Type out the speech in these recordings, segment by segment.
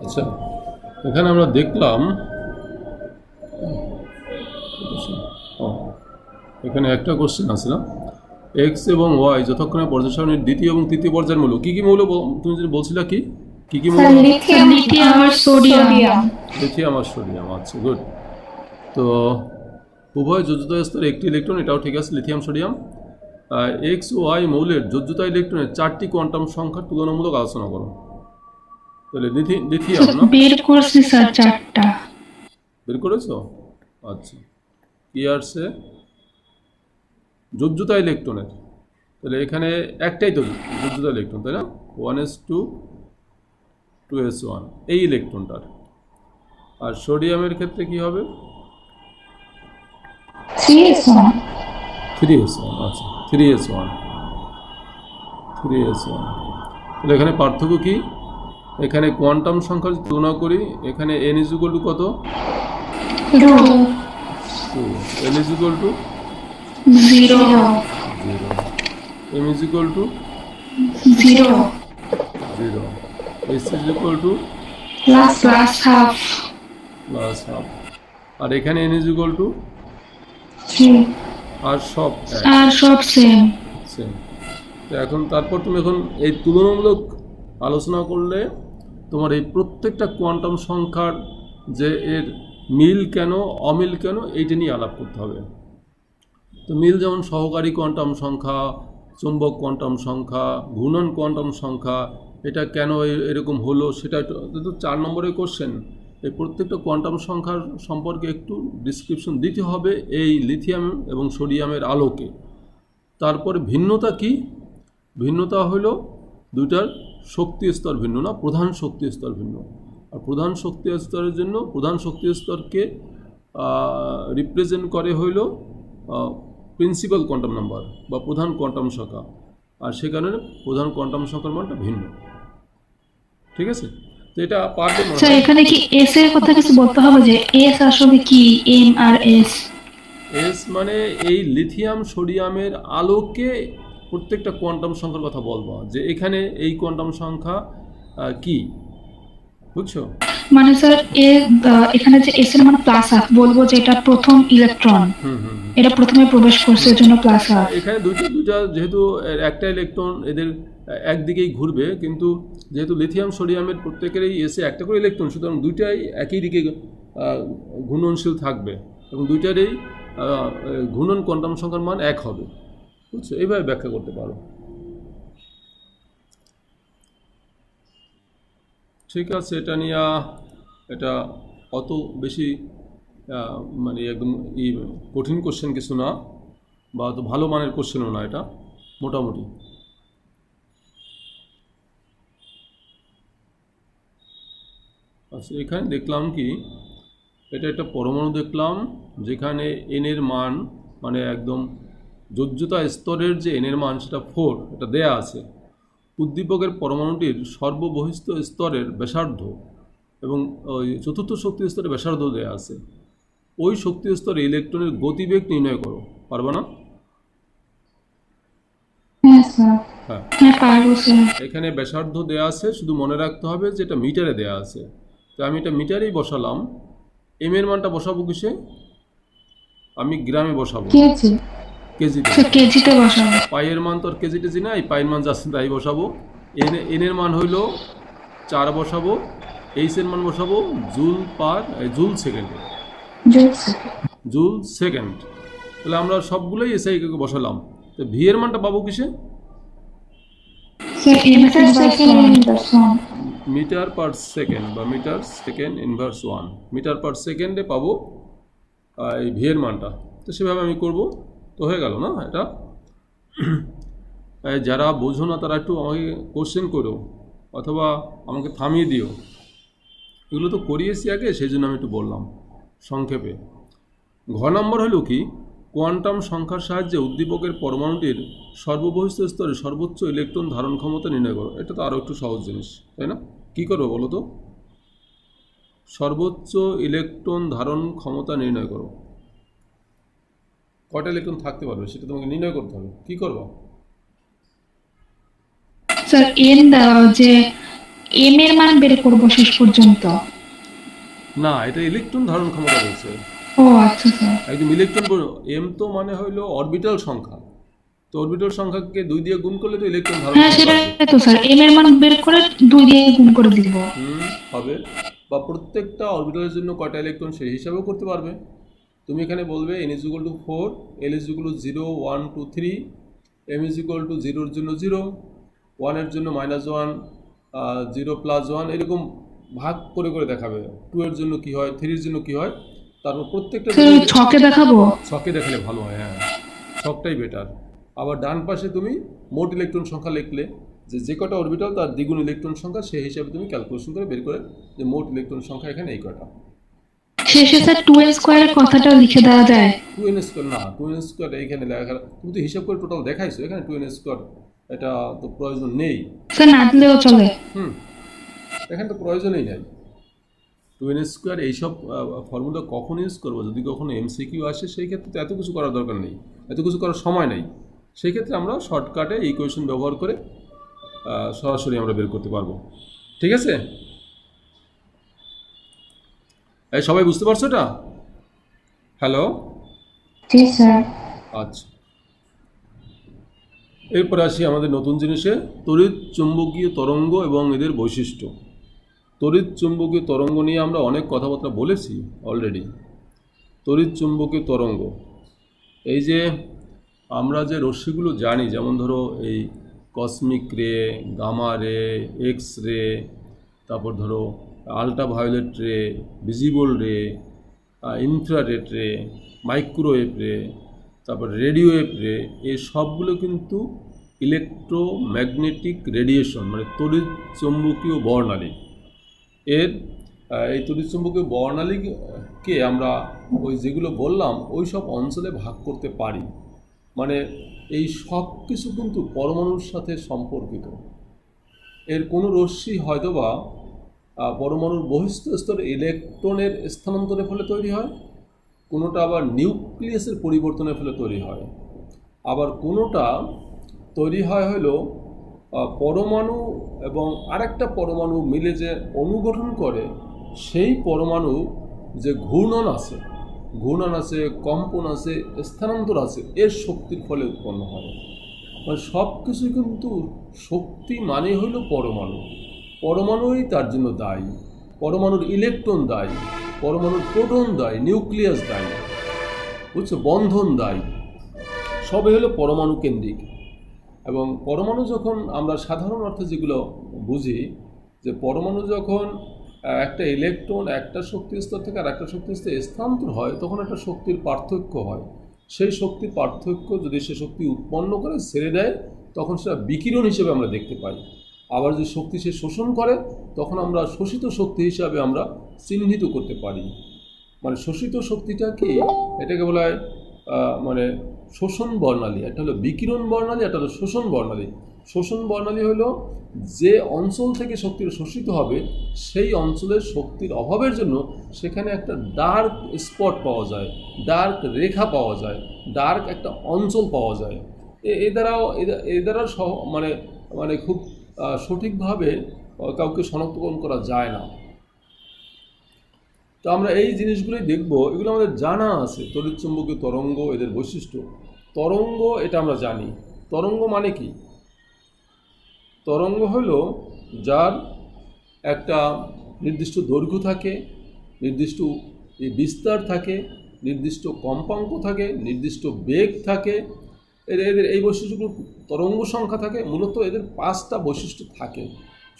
আচ্ছা, এখানে আমরা দেখলাম এখানে একটা কোশ্চেন আছে না, এক্স এবং ওয়াই যতক্ষণে পর্যায় সারণীর দ্বিতীয় এবং তৃতীয় পর্যায়ের মৌল কি কি মৌল তুমি যদি বলছিলা কি কি কি মৌল? লিথিয়াম আর সোডিয়াম। লিথিয়াম আর সোডিয়াম। আচ্ছা, গুড। তো উভয় যোজ্যতা স্তরে একটি ইলেকট্রন, এটাও ঠিক আছে, লিথিয়াম সোডিয়াম। এক্স ও ওয়াই মৌলের যোজ্যতা ইলেকট্রনের 4টি কোয়ান্টাম সংখ্যার তুলনামূলক আলোচনা করো। তাহলে লিথিয়াম না বের করছি স্যার 4টা। বের করেছো? আচ্ছা, কি আসছে যোজ্যতা ইলেকট্রনের? তাহলে এখানে একটাই তো যোজ্যতা ইলেকট্রন, তাই না? 1s2 2s1 এই ইলেকট্রনটার। আর সোডিয়ামের ক্ষেত্রে কি হবে? 3s1। 3s1। আচ্ছা, 3s1। তাহলে এখানে পার্থক্য কি? এখানে কোয়ান্টাম সংখ্যার তুলনা করি, এখানে n = কত? 2। l = 0। m = 0। s = plus half. আর এখানে n = 3। আর সব সেম। তো এখন তারপর তুমি এখন এই তুলনামূলক আলোচনা করলে তোমার এই প্রত্যেকটা কোয়ান্টাম সংখ্যার যে এর মিল কেন অমিল কেন এইটা নিয়ে আলাপ করতে হবে। তো মিল যেমন সহকারী কোয়ান্টাম সংখ্যা, চুম্বক কোয়ান্টাম সংখ্যা, ঘূর্ণন কোয়ান্টাম সংখ্যা, এটা কেন এরকম হলো সেটা তো 4 নম্বরের কোশ্চেন। এই প্রত্যেকটা কোয়ান্টাম সংখ্যার সম্পর্কে একটু ডিসক্রিপশন দিতে হবে এই লিথিয়াম এবং সোডিয়ামের আলোকে। তারপরে ভিন্নতা কি? ভিন্নতা হলো দুইটার শক্তি স্তর ভিন্ন, না প্রধান শক্তি স্তর ভিন্ন। আর প্রধান শক্তি স্তরের জন্য প্রধান শক্তি স্তরকে রিপ্রেজেন্ট করে হইল প্রিন্সিপাল কোয়ান্টাম নাম্বার বা প্রধান কোয়ান্টাম সংখ্যা, আর সে কারণে প্রধান কোয়ান্টাম সংখ্যার মানটা ভিন্ন। ঠিক আছে? তো এটা পারলে স্যার এখানে কি এস এর কথা কিছু বলতে হবে, যে এস আসলে কি, এম আর এস? এস মানে এই লিথিয়াম সোডিয়ামের আলোকে প্রত্যেকটা কোয়ান্টাম সংখ্যার কথা বলবো, যে এখানে এই কোয়ান্টাম সংখ্যা কি, বুঝছো? মানে স্যার এখানে যে এস এর মান প্লাস হাফ, বলবো যে এটা প্রথম ইলেকট্রন, এটা প্রথমে প্রবেশ করছে, এর জন্য প্লাস হাফ। এখানে দুইটা যেহেতু একটা ইলেকট্রন এদের একদিকেই ঘুরবে, কিন্তু যেহেতু লিথিয়াম সোডিয়ামের প্রত্যেকেরই এসে একটা করে ইলেকট্রন, সুতরাং দুইটাই একই দিকে ঘূর্ণনশীল থাকবে এবং দুইটারই ঘূর্ণন কোয়ান্টাম সংখ্যার মান 1 হবে, বুঝছো? এইভাবে ব্যাখ্যা করতে পারো। ঠিক আছে, এটা নিয়ে এটা অত বেশি মানে একদম কঠিন কোশ্চেন কিছু না, বা অত ভালো মানের কোশ্চেনও না, এটা মোটামুটি। আচ্ছা, এখানে দেখলাম কি, এটা একটা পরমাণু দেখলাম যেখানে n এর মান মানে একদম যোজ্যতা স্তরের যে n এর মান সেটা 4, এটা দেয়া আছে। উদ্দীপকের পরমাণুটির সর্ববহিস্থ স্তরের ব্যাসার্ধ এবং ওই চতুর্থ শক্তি স্তরের ব্যাসার্ধ দেয়া আছে। ওই শক্তি স্তরে ইলেকট্রনের গতিবেগ নির্ণয় করো, পারবে না? হ্যাঁ, এখানে ব্যাসার্ধ দেয়া আছে, শুধু মনে রাখতে হবে যে এটা মিটারে দেয়া আছে। তো আমি এটা মিটারেই বসালাম। এম এর মানটা বসাবো কিসে? আমি গ্রামে বসাবো, কেজিতে বসাবো। পাইয়ের মান তো আর কেজি টেজি নাই, পাইয়ের মান যাচ্ছে তাই বসাবো। এন এর মান হইল 4 বসাবো, এইচ এর মান বসাবো জুল সেকেন্ড। তাহলে আমরা সবগুলোই এসআই বসালাম। তো ভি এর মানটা পাবো কিসে? মিটার পার সেকেন্ড বা meter second inverse 1, meter per সেকেন্ডে পাবো এই ভি এর মানটা। তো সেভাবে আমি করব, তো হয়ে গেল না? এটা যারা বোঝো না তারা একটু আমাকে কোশ্চেন করো অথবা আমাকে থামিয়ে দিও। এগুলো তো করিয়েছি আগে, সেই জন্য আমি একটু বললাম সংক্ষেপে। ঘ নম্বর হলো কি, কোয়ান্টাম সংখ্যার সাহায্যে উদ্দীপকের পরমাণুটির সর্ববহিস্থ স্তরে সর্বোচ্চ ইলেকট্রন ধারণ ক্ষমতা নির্ণয় করো। এটা তো আরও একটু সহজ জিনিস, তাই না? কী করবো বলো তো? সর্বোচ্চ ইলেকট্রন ধারণ ক্ষমতা নির্ণয় করো। কয়টা ইলেকট্রন থাকতে পারবে সেটা তোমাকে নির্ণয় করতে হবে। কি করবা? স্যার যে এম এর মান বের করবো শেষ পর্যন্ত। না, এটা ইলেকট্রন ধারণ ক্ষমতা বলছে। ও আচ্ছা স্যার। একদম ইলেকট্রন, এম তো মানে হইলো অরবিটাল সংখ্যা, তো অরবিটাল সংখ্যাকে 2 দিয়ে গুণ করলে তো ইলেকট্রন ধারণ হ্যাঁ ক্ষমতা সেটাই আসবে। তো স্যার, এম এর মান বের করে 2 দিয়ে গুণ করে দিব। হবে। বা প্রত্যেকটা অরবিটালের জন্য কয়টা ইলেকট্রন সেই হিসাবেও করতে পারবে। তুমি এখানে বলবে n is equal to 4, l is equal to 0, 1, 2, 3, m is equal to 0 এর জন্য 0, 1 এর জন্য -1, 0 + 1, এরকম ভাগ করে করে দেখাবে। 2 এর জন্য কি হয়, 3 এর জন্য কি হয়, তারপর প্রত্যেকটা স্যার ছকে দেখাবো। ছকে দেখালে ভালো হয়, হ্যাঁ ছকটাই বেটার। আবার ডান পাশে তুমি মোট ইলেকট্রন সংখ্যা লিখলে, যে কটা অরবিটাল তার দ্বিগুণ ইলেকট্রন সংখ্যা, সেই হিসাবে তুমি ক্যালকুলেশন করে বের করে যে মোট ইলেকট্রন সংখ্যা এখানে এই কটা। শেষে স্যার 2n স্কয়ারের কথাটা লিখে দেওয়া যায়। 2n স্কোয়ার না, 2n স্কোয়ার এইখানে লেখা, তুমি তো হিসাব করে টোটাল দেখাইছো, এখানে 2n স্কোয়ার এটা তো প্রয়োজন নেই। স্যার না দিলেও চলে। এখানে তো প্রয়োজনই নাই 2n স্কোয়ার। এইসব ফর্মুলা কখন ইউজ করবো, যদি কখনো এমসিকিউ আসে, সেই ক্ষেত্রে তো এত কিছু করার দরকার নেই, এত কিছু করার সময় নেই। সেই ক্ষেত্রে আমরা শর্টকাটে এই ইকুয়েশন ব্যবহার করে সরাসরি আমরা বের করতে পারবো। ঠিক আছে, এই সবাই বুঝতে পারছো এটা? হ্যালো, জি স্যার। আচ্ছা, এরপরে আসি আমাদের নতুন জিনিসে, তড়িৎ চুম্বকীয় তরঙ্গ এবং এদের বৈশিষ্ট্য। তড়িৎ চুম্বকীয় তরঙ্গ নিয়ে আমরা অনেক কথাবার্তা বলেছি অলরেডি। তড়িৎ চুম্বকীয় তরঙ্গ, এই যে আমরা যে রশ্মিগুলো জানি, যেমন ধরো এই কসমিক রে, গামা রে, এক্স রে, তারপর ধরো আল্ট্রাভায়োলেট রে, ভিজিবল রে, ইনফ্রারেড রে, মাইক্রোওয়েভ রে, তারপর রেডিও ওয়েভ রে, এই সবগুলো কিন্তু ইলেকট্রোম্যাগনেটিক রেডিয়েশন, মানে তড়িৎ চুম্বকীয় বর্ণালী। এর এই তড়িৎ চুম্বকীয় বর্ণালীকে আমরা ওই যেগুলো বললাম ওই সব অঞ্চলে ভাগ করতে পারি। মানে এই সব কিছু কিন্তু পরমাণুর সাথে সম্পর্কিত। এর কোনো রশ্মি হয়তোবা পরমাণুর বহিস্থ স্তরে ইলেকট্রনের স্থানান্তরের ফলে তৈরি হয়, কোনোটা আবার নিউক্লিয়াসের পরিবর্তনের ফলে তৈরি হয়, আবার কোনোটা তৈরি হয় হলো পরমাণু এবং আরেকটা পরমাণু মিলে যে অনুগঠন করে, সেই পরমাণু যে ঘূর্ণন আছে, কম্পন আছে, স্থানান্তর আছে, এর শক্তির ফলে উৎপন্ন হয়। মানে সব কিছুই কিন্তু শক্তি মানে হইল পরমাণু, পরমাণুই তার জন্য দায়ী, পরমাণুর ইলেকট্রন দায়ী, পরমাণুর প্রোটন দায়ী, নিউক্লিয়াস দায়ী, বুঝছো, বন্ধন দায়ী, সবই হলো পরমাণু কেন্দ্রিক। এবং পরমাণু যখন আমরা সাধারণ অর্থে যেগুলো বুঝি, যে পরমাণু যখন একটা ইলেকট্রন একটা শক্তি স্তর থেকে আর একটা শক্তি স্তরে স্থানান্তর হয়, তখন একটা শক্তির পার্থক্য হয়। সেই শক্তির পার্থক্য যদি সে শক্তি উৎপন্ন করে ছেড়ে দেয়, তখন সেটা বিকিরণ হিসেবে আমরা দেখতে পাই। আবার যে শক্তি সে শোষণ করে, তখন আমরা শোষিত শক্তি হিসাবে আমরা চিহ্নিত করতে পারি। মানে শোষিত শক্তিটা কি, এটাকে বলা হয় মানে শোষণ বর্ণালী। একটা হলো বিকিরণ বর্ণালী, একটা হলো শোষণ বর্ণালী। শোষণ বর্ণালী হলো যে অঞ্চল থেকে শক্তির শোষিত হবে, সেই অঞ্চলের শক্তির অভাবের জন্য সেখানে একটা ডার্ক স্পট পাওয়া যায়, ডার্ক রেখা পাওয়া যায়, ডার্ক একটা অঞ্চল পাওয়া যায়। এ দ্বারা মানে মানে খুব সঠিকভাবে কাউকে শনাক্তকরণ করা যায় না। তো আমরা এই জিনিসগুলোই দেখব, এগুলো আমাদের জানা আছে। তড়িৎচুম্বকীয় তরঙ্গ, এদের বৈশিষ্ট্য। তরঙ্গ এটা আমরা জানি। তরঙ্গ মানে কি? তরঙ্গ হলো যার একটা নির্দিষ্ট দৈর্ঘ্য থাকে, নির্দিষ্ট বিস্তার থাকে, নির্দিষ্ট কম্পাঙ্ক থাকে, নির্দিষ্ট বেগ থাকে। এদের এই বৈশিষ্ট্যগুলো তরঙ্গ সংখ্যা থাকে। মূলত এদের 5টা বৈশিষ্ট্য থাকে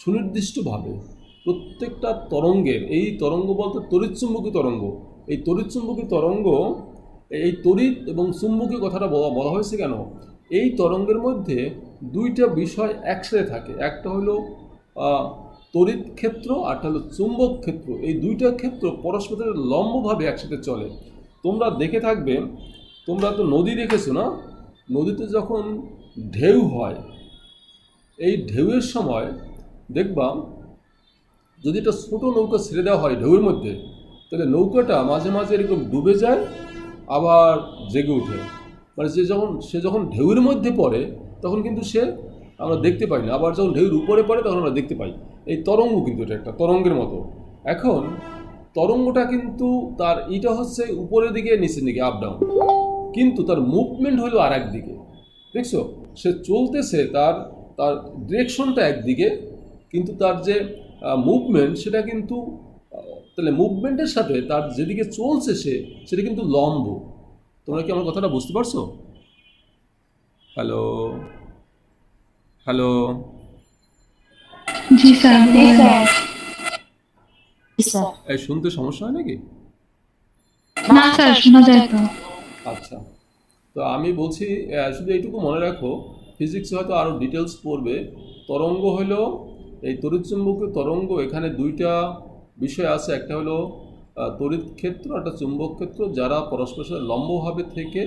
সুনির্দিষ্টভাবে। প্রত্যেকটা তরঙ্গের, এই তরঙ্গ বলতে তড়িৎচুম্বকীয় তরঙ্গ, এই তড়িৎচুম্বকীয় তরঙ্গ, এই তড়িৎ এবং চুম্বকীয় কথাটা বলা হয়েছে কেন? এই তরঙ্গের মধ্যে 2টা বিষয় একসাথে থাকে। একটা হলো তড়িৎ ক্ষেত্র, আরটা হলো চুম্বক ক্ষেত্র। এই 2টা ক্ষেত্র পরস্পরের লম্বভাবে একসাথে চলে। তোমরা দেখে থাকবে, তোমরা তো নদী দেখেছো না? নদীতে যখন ঢেউ হয়, এই ঢেউয়ের সময় দেখবা যদি একটা ছোটো নৌকা ছেড়ে দেওয়া হয় ঢেউয়ের মধ্যে, তাহলে নৌকাটা মাঝে মাঝে এরকম ডুবে যায়, আবার জেগে ওঠে। মানে সে যখন ঢেউয়ের মধ্যে পড়ে তখন কিন্তু আমরা দেখতে পাই না, আবার যখন ঢেউয়ের উপরে পড়ে তখন আমরা দেখতে পাই। এই তরঙ্গ কিন্তু এটা একটা তরঙ্গের মতো। এখন তরঙ্গটা কিন্তু এটা হচ্ছে উপরের দিকে নিচের দিকে আপ ডাউন, কিন্তু তার মুভমেন্ট হলো আর একদিকে। দেখছো, সে চলতেছে, তার তার ডিরেকশনটা একদিকে, কিন্তু তার যে মুভমেন্ট সেটা কিন্তু তাহলে মুভমেন্টের সাথে তার যেদিকে চলছে সেটা কিন্তু লম্ব। তোমরা কি আমার কথাটা বুঝতে পারছো? হ্যালো হ্যালো জি স্যার, বলেন। এই শুনতে সমস্যা হয় নাকি? না স্যার, শোনা যায় তো। আচ্ছা, তো আমি বলছি শুধু এইটুকু মনে রাখো, ফিজিক্সে হয়তো আরও ডিটেলস পড়বে। তরঙ্গ হলো এই তড়িৎচুম্বকীয় তরঙ্গ, এখানে দুইটা বিষয় আছে। একটা হলো তড়িৎ ক্ষেত্র, একটা চুম্বক ক্ষেত্র, যারা পরস্পরের সাথে লম্বভাবে থেকে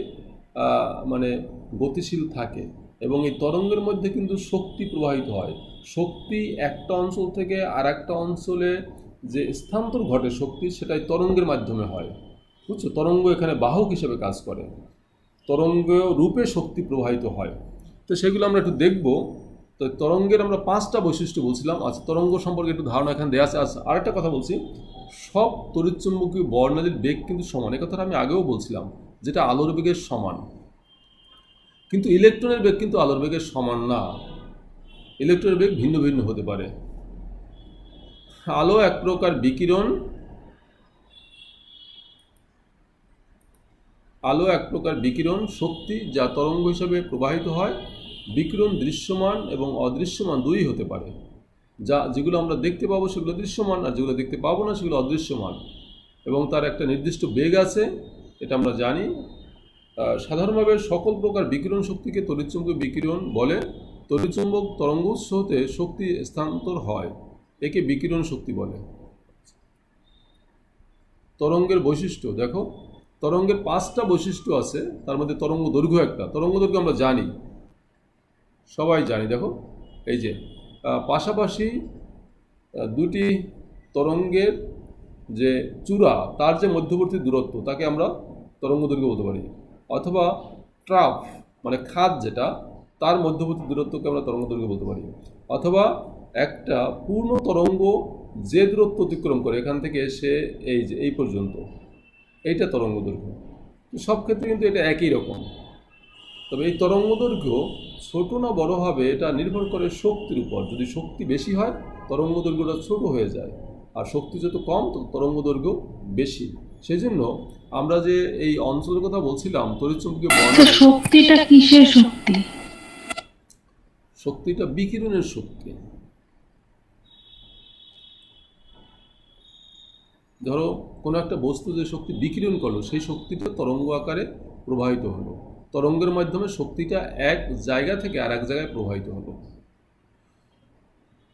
মানে গতিশীল থাকে। এবং এই তরঙ্গের মধ্যে কিন্তু শক্তি প্রবাহিত হয়। শক্তি একটা অঞ্চল থেকে আর একটা অঞ্চলে যে স্থানান্তর ঘটে শক্তি, সেটাই তরঙ্গের মাধ্যমে হয়। বুঝছো, তরঙ্গ এখানে বাহক হিসেবে কাজ করে, তরঙ্গ রূপে শক্তি প্রবাহিত হয়। তো সেগুলো আমরা একটু দেখব। তো তরঙ্গের আমরা 5টা বৈশিষ্ট্য বলছিলাম। আচ্ছা, তরঙ্গ সম্পর্কে একটু ধারণা এখানে দেওয়া আছে। আচ্ছা, আরেকটা কথা বলছি, সব তড়িৎচুম্বকীয় বর্ণালীর বেগ কিন্তু সমান। এই কথাটা আমি আগেও বলছিলাম, যেটা আলোর বেগের সমান। কিন্তু ইলেকট্রনের বেগ কিন্তু আলোর বেগের সমান না, ইলেকট্রনের বেগ ভিন্ন ভিন্ন হতে পারে। আলো এক প্রকার বিকিরণ, আলো এক প্রকার বিকিরণ শক্তি যা তরঙ্গ হিসাবে প্রবাহিত হয়। বিকিরণ দৃশ্যমান এবং অদৃশ্যমান দুই হতে পারে। যেগুলো আমরা দেখতে পাবো সেগুলো দৃশ্যমান, আর যেগুলো দেখতে পাবো না সেগুলো অদৃশ্যমান। এবং তার একটা নির্দিষ্ট বেগ আছে, এটা আমরা জানি। সাধারণভাবে সকল প্রকার বিকিরণ শক্তিকে তড়িৎচুম্বকীয় বিকিরণ বলে। তড়িৎচুম্বক তরঙ্গ উৎস হতে শক্তি স্থানান্তর হয়, একে বিকিরণ শক্তি বলে। তরঙ্গের বৈশিষ্ট্য দেখো, তরঙ্গের 5টা বৈশিষ্ট্য আছে, তার মধ্যে তরঙ্গ দৈর্ঘ্য একটা। তরঙ্গ দৈর্ঘ্য আমরা জানি, সবাই জানি। দেখো, এই যে পাশাপাশি দুটি তরঙ্গের যে চূড়া, তার যে মধ্যবর্তী দূরত্ব, তাকে আমরা তরঙ্গ দৈর্ঘ্য বলতে পারি। অথবা ট্রাফ মানে খাদ, যেটা তার মধ্যবর্তী দূরত্বকে আমরা তরঙ্গ দৈর্ঘ্য বলতে পারি। অথবা একটা পূর্ণ তরঙ্গ যে দূরত্ব অতিক্রম করে এখান থেকে এসে এই পর্যন্ত, এইটা তরঙ্গ দৈর্ঘ্য। সব ক্ষেত্রে কিন্তু এটা একই রকম। তবে এই তরঙ্গ দৈর্ঘ্য ছোট না বড় হবে এটা নির্ভর করে শক্তির উপর। যদি শক্তি বেশি হয় তরঙ্গ দৈর্ঘ্যটা ছোট হয়ে যায়, আর শক্তি যত কম তরঙ্গ দৈর্ঘ্য বেশি। সেই জন্য আমরা যে এই অঞ্চলের কথা বলছিলাম, তড়িৎচুম্বকীয় বর্ণালী, শক্তিটা কিসের শক্তি? শক্তিটা বিকিরণের শক্তি। ধরো কোনো একটা বস্তু যে শক্তি বিকিরণ করলো, সেই শক্তিটা তরঙ্গ আকারে প্রবাহিত হলো। তরঙ্গের মাধ্যমে শক্তিটা এক জায়গা থেকে আর এক জায়গায় প্রবাহিত হলো।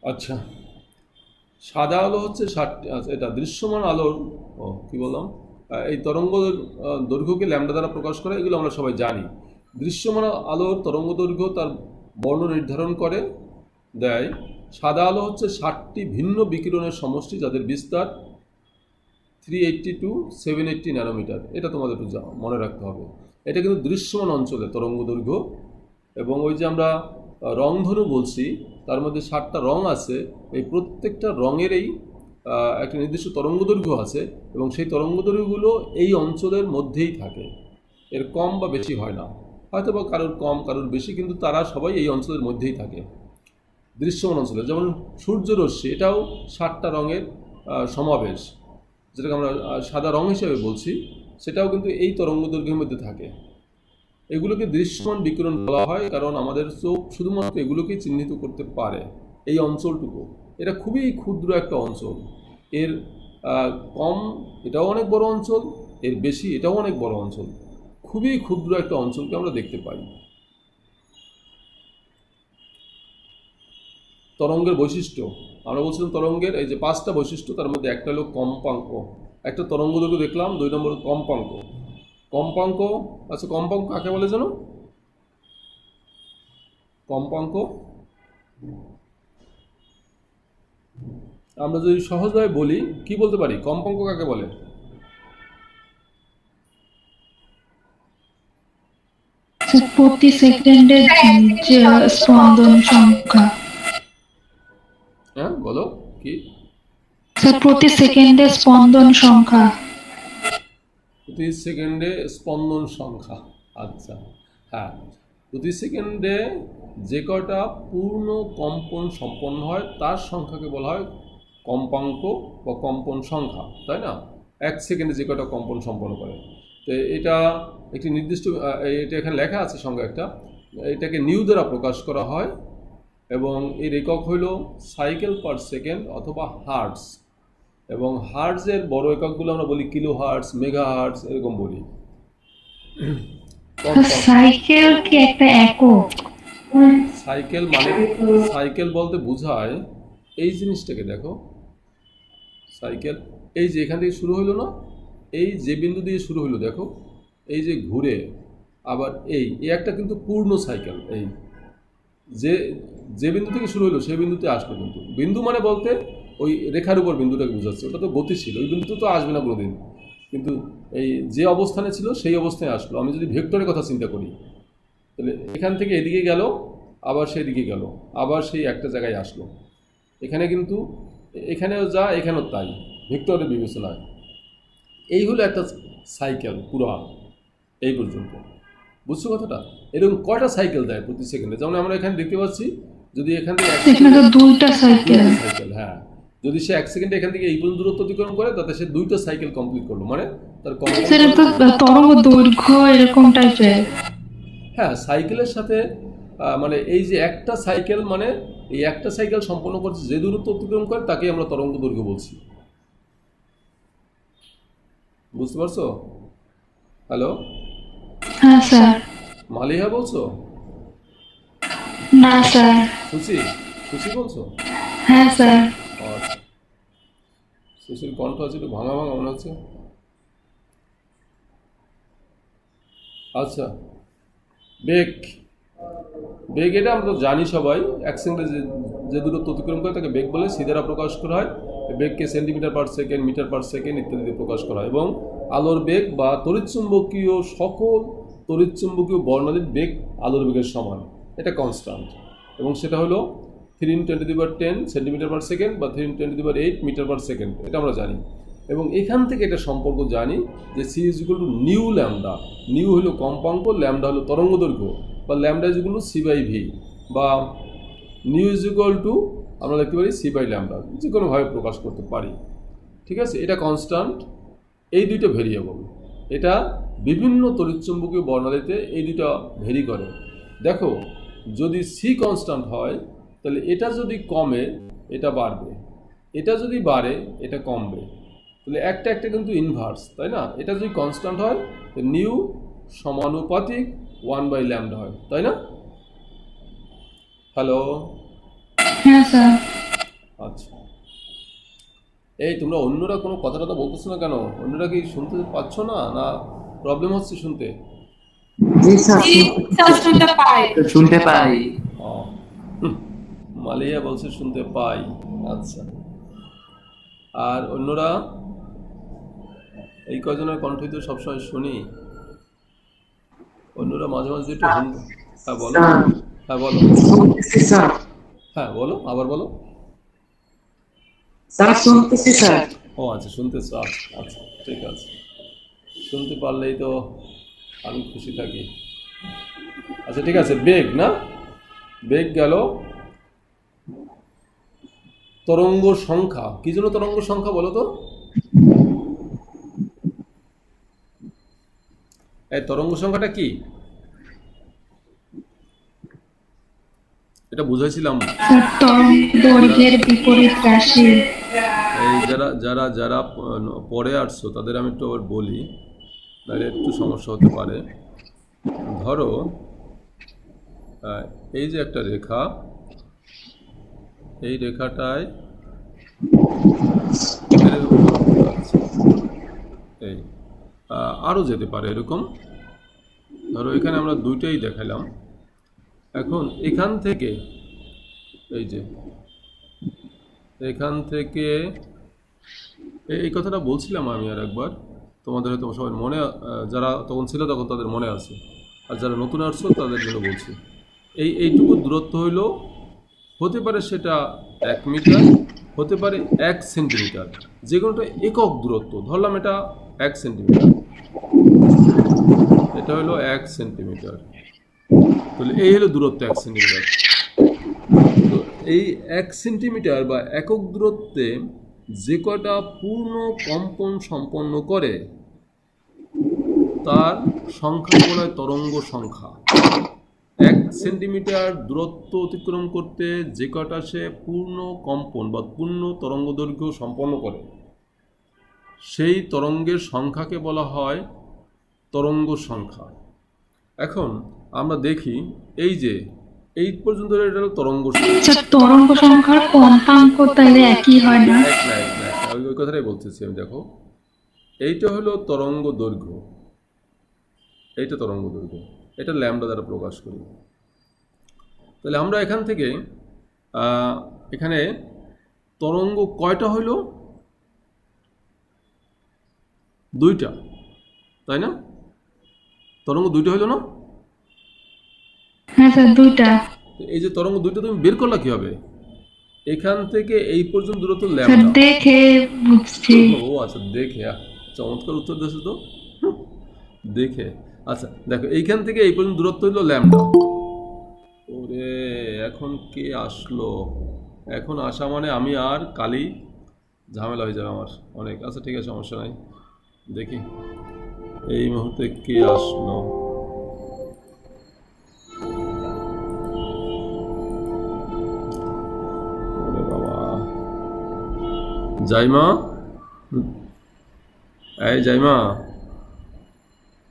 আচ্ছা, সাদা আলো হচ্ছে 60। আচ্ছা, এটা দৃশ্যমান আলোর কি বললাম, এই তরঙ্গ দৈর্ঘ্যকে ল্যামডা দ্বারা প্রকাশ করে, এগুলো আমরা সবাই জানি। দৃশ্যমান আলোর তরঙ্গ দৈর্ঘ্য তার বর্ণ নির্ধারণ করে দেয়। সাদা আলো হচ্ছে 60টি ভিন্ন বিকিরণের সমষ্টি, যাদের বিস্তার 380 টু 780 ন্যানোমিটার। এটা তোমাদের একটু মনে রাখতে হবে। এটা কিন্তু দৃশ্যমান অঞ্চলে তরঙ্গ দৈর্ঘ্য। এবং ওই যে আমরা রংধনু বলছি, তার মধ্যে 7টা রং আছে। এই প্রত্যেকটা রঙেরই একটা নির্দিষ্ট তরঙ্গ দৈর্ঘ্য আছে, এবং সেই তরঙ্গ দৈর্ঘ্যগুলো এই অঞ্চলের মধ্যেই থাকে, এর কম বা বেশি হয় না। হয়তো বা কারোর কম কারোর বেশি, কিন্তু তারা সবাই এই অঞ্চলের মধ্যেই থাকে দৃশ্যমান অঞ্চলে। যেমন সূর্যরশ্মি, এটাও 7টা রঙের সমাবেশ, যেটাকে আমরা সাদা রং হিসেবে বলছি, সেটাও কিন্তু এই তরঙ্গ দৈর্ঘ্যের মধ্যে থাকে। এগুলোকে দৃশ্যমান বিকিরণ বলা হয়, কারণ আমাদের চোখ শুধুমাত্র এগুলোকেই চিহ্নিত করতে পারে, এই অঞ্চলটুকু। এটা খুবই ক্ষুদ্র একটা অঞ্চল। এর কম এটাও অনেক বড় অঞ্চল, এর বেশি এটাও অনেক বড় অঞ্চল। খুবই ক্ষুদ্র একটা অঞ্চলকে আমরা দেখতে পাই। তরঙ্গের বৈশিষ্ট্য আমরা বলছিলাম, তরঙ্গের এই যে 5টা বৈশিষ্ট্য, তার মধ্যে একটা হলো কম্পাঙ্ক। একটা তরঙ্গ দৈর্ঘ্য দেখলাম, 2 নম্বর কম্পাঙ্ক। কম্পাঙ্ক, আচ্ছা কম্পাঙ্ক কাকে বলে জানো? কম্পাঙ্ক আমরা যদি সহজভাবে বলি কি বলতে পারি, কম্পাঙ্ক কাকে বলে? স্যার প্রতি সেকেন্ডে যে স্পন্দন সংখ্যা। হ্যাঁ বলো কি? স্যার প্রতি সেকেন্ডে স্পন্দন সংখ্যা। প্রতি সেকেন্ডে স্পন্দন সংখ্যা। আচ্ছা, হ্যাঁ, প্রতি সেকেন্ডে যে কটা পূর্ণ কম্পন সম্পন্ন হয় তার সংখ্যাকে বলা হয় কম্পাঙ্ক বা কম্পন সংখ্যা, তাই না? 1 সেকেন্ডে যে কটা কম্পন সম্পন্ন করে, তো এটা একটি নির্দিষ্ট এটা এখানে লেখা আছে সংখ্যা একটা, এটাকে নিউ দ্বারা প্রকাশ করা হয় এবং এর একক হইল সাইকেল পার সেকেন্ড অথবা হার্টস, এবং হার্টসের বড় এককগুলো আমরা বলি কিলো হার্টস, মেগা হার্টস, এরকম বলি। সাইকেল কি একটা একক? সাইকেল মানে, সাইকেল বলতে বোঝায় এই জিনিসটাকে দেখো, সাইকেল এই যে এখান থেকে শুরু হলো না, এই যে বিন্দু দিয়ে শুরু হলো দেখো, এই যে ঘুরে আবার এই একটা কিন্তু পূর্ণ সাইকেল, এই যে যে বিন্দু থেকে শুরু হলো সেই বিন্দুতে আসলো, কিন্তু বিন্দু মানে বলতে ওই রেখার উপর বিন্দুটাকে বোঝাচ্ছে, ওটা তো গতিশীল, ওই বিন্দু তো আসবে না কোনোদিন, কিন্তু এই যে অবস্থানে ছিল সেই অবস্থায় আসলো। আমি যদি ভেক্টরের কথা চিন্তা করি, তাহলে এখান থেকে এদিকে গেল, আবার সেই দিকে গেল, আবার সেই একটা জায়গায় আসলো, এখানে কিন্তু এখানেও যা এখানেও তাই, ভেক্টরের বিবেচনায় এই হলো একটা সাইকেল পুরো এই পর্যন্ত। বুঝছো কথাটা? এরকম কয়টা সাইকেল দেয় প্রতি সেকেন্ডে? যেমন আমরা এখানে দেখতে পাচ্ছি, যদি এখান থেকে দুইটা সাইকেল, হ্যাঁ, যদি সে 1 সেকেন্ডে এখান থেকে এই পর্যন্ত দূরত্ব অতিক্রম করে, তাতে সে 2টা সাইকেল কমপ্লিট করলো, মানে তার তরঙ্গ দৈর্ঘ্য এরকম টাইপের। হ্যাঁ, সাইকেলের সাথে মানে এই যে একটা সাইকেল, মানে এই একটা সাইকেল সম্পন্ন করছে যে দূরত্ব অতিক্রম করে তাকে আমরা তরঙ্গ দৈর্ঘ্য বলছি। বুঝতে পারছো? হ্যালো, হ্যাঁ স্যার। মালিহা বলছো? না স্যার। খুশি? খুশি বলছো? হ্যাঁ স্যার। সুশীল কণ্ঠ আছে একটু ভাঙা ভাঙা মনে হচ্ছে। আচ্ছা, বেগ, বেগ এটা আমরা তো জানি সবাই, 1 সেকেন্ডে যে দূরত্ব অতিক্রম করে তাকে বেগ বলে, সি দ্বারা প্রকাশ করা হয়। বেগকে centimetre per second, metre per second ইত্যাদিতে প্রকাশ করা হয়। এবং আলোর বেগ বা তড়িৎচুম্বকীয় সকল তড়িৎচুম্বকীয় বর্ণালীর বেগ আলোর বেগের সমান, এটা কনস্ট্যান্ট, এবং সেটা হলো 3 × 10⁻10 সেন্টিমিটার পার সেকেন্ড বা 3 × 10⁸ মিটার পার সেকেন্ড, এটা আমরা জানি। এবং এখান থেকে এটা সম্পর্ক জানি যে C is equal to nu lambda. Nu হলো কম্পাঙ্ক, ল্যামডা হলো তরঙ্গ দৈর্ঘ্য, বা ল্যামডা ইজ ইকুয়াল টু সি/ভি, বা নিউ ইজ ইকুয়াল টু আমরা লিখতে পারি সি/ল্যামডা, যে কোনোভাবে প্রকাশ করতে পারি। ঠিক আছে, এটা কনস্ট্যান্ট, এই দুইটা ভেরিয়েবল, এটা বিভিন্ন তড়িৎচুম্বকীয় বর্ণালীতে এই দুইটা ভেরি করে। দেখো, যদি সি কনস্ট্যান্ট হয় তাহলে এটা যদি কমে এটা বাড়বে, এটা যদি বাড়ে এটা কমবে, তাহলে একটা একটা কিন্তু ইনভার্স, তাই না? এটা যদি কনস্ট্যান্ট হয় নিউ সমানুপাতিক 1/ল্যামডা হয়, তাই না? হ্যালো, হ্যাঁ স্যার। আচ্ছা, এই তোমরা অন্যরা কোনো কথা টথা বলতেছো না কেন? অন্যরা কি শুনতে পাচ্ছ না, না প্রবলেম হচ্ছে শুনতে? জি স্যার, শুনতে পাই। ও, মালিয়া বলছে শুনতে পাই। আচ্ছা, আর অন্যরা? এই কয়জনের কণ্ঠই তো সবসময় শুনি, অন্যরা মাঝে মাঝে একটু হ্যাঁ বলো, হ্যাঁ বলো, শুনতেছি স্যার। হ্যাঁ বলো, আবার বলো। স্যার শুনতেছি স্যার। ও আচ্ছা, শুনতেছ, আচ্ছা আচ্ছা, ঠিক আছে, শুনতে পারলেই তো আমি খুশি থাকি। আচ্ছা ঠিক আছে, বেগ না, বেগ গেল। তরঙ্গ সংখ্যা, কি জন্য তরঙ্গ সংখ্যা বলো তো? এই তরঙ্গ সংখ্যাটা কি, এটা বুঝাইছিলাম। দৈর্ঘ্যের বিপরীত রাশি। এই যারা যারা যারা পরে আসছো তাদের আমি একটু আবার বলি, তাহলে একটু সমস্যা হতে পারে। ধরো এই যে একটা রেখা, এই রেখাটায় এই আরও যেতে পারে এরকম। ধরো এখানে আমরা দুইটাই দেখালাম। এখন এখান থেকে এই যে এখান থেকে এই কথাটা বলছিলাম আমি আর একবার, তোমাদের হয়তো সবাই মনে যারা তখন ছিল তখন তাদের মনে আছে, আর যারা নতুন আসছো তাদের জন্য বলছি। এইটুকু দূরত্ব হইল, হতে পারে সেটা 1 মিটার, হতে পারে 1 সেন্টিমিটার, যে কোনোটা একক দূরত্ব। ধরলাম এটা 1 সেন্টিমিটার, এটা হলো 1 সেন্টিমিটার, তাহলে এই হলো দূরত্ব 1 সেন্টিমিটার। তো এই 1 সেন্টিমিটার বা একক দূরত্বে যে কয়টা পূর্ণ কম্পন সম্পন্ন করে তার সংখ্যাকে বলা হয় তরঙ্গ সংখ্যা। 1 সেন্টিমিটার দূরত্ব অতিক্রম করতে যে কয়টা সে পূর্ণ কম্পন বা পূর্ণ তরঙ্গ দৈর্ঘ্য সম্পন্ন করে সেই তরঙ্গের সংখ্যাকে বলা হয় তরঙ্গ সংখ্যা। এখন আমরা দেখি এই যে এই পর্যন্ত এটা হলো তরঙ্গ সংখ্যা। আচ্ছা, তরঙ্গ সংখ্যার কম্পাঙ্ক তাহলে একই হয় না? ওই কথাটাই বলতেছি আমি। দেখো, এইটা হলো তরঙ্গ দৈর্ঘ্য, এইটা তরঙ্গ দৈর্ঘ্য, এটা ল্যামডা দ্বারা প্রকাশ করি। তাহলে আমরা এখান থেকে এখানে তরঙ্গ কয়টা হইল? 2টা, তাই না? তরঙ্গ 2টা হইল না? হ্যাঁ স্যার, 2টা। এই যে তরঙ্গ 2টা তুমি বের করলা কিভাবে? এখান থেকে এই পর্যন্ত দূরত্ব স্যার ল্যামডা। দেখে বুঝছি। ও আচ্ছা, দেখে চমৎকার উত্তর দিয়েছো তো, দেখে। আচ্ছা দেখো, এইখান থেকে এই পর্যন্ত দূরত্ব হইল ল্যামডা। ওরে, এখন কে আসলো? এখন আসা মানে আমি আর কালি ঝামেলা হয়ে যাবে আমার অনেক। আচ্ছা ঠিক আছে, সমস্যা নাই। দেখি এই মুহূর্তে কে আসলো। ওরে বাবা, জাইমা, এই জাইমা,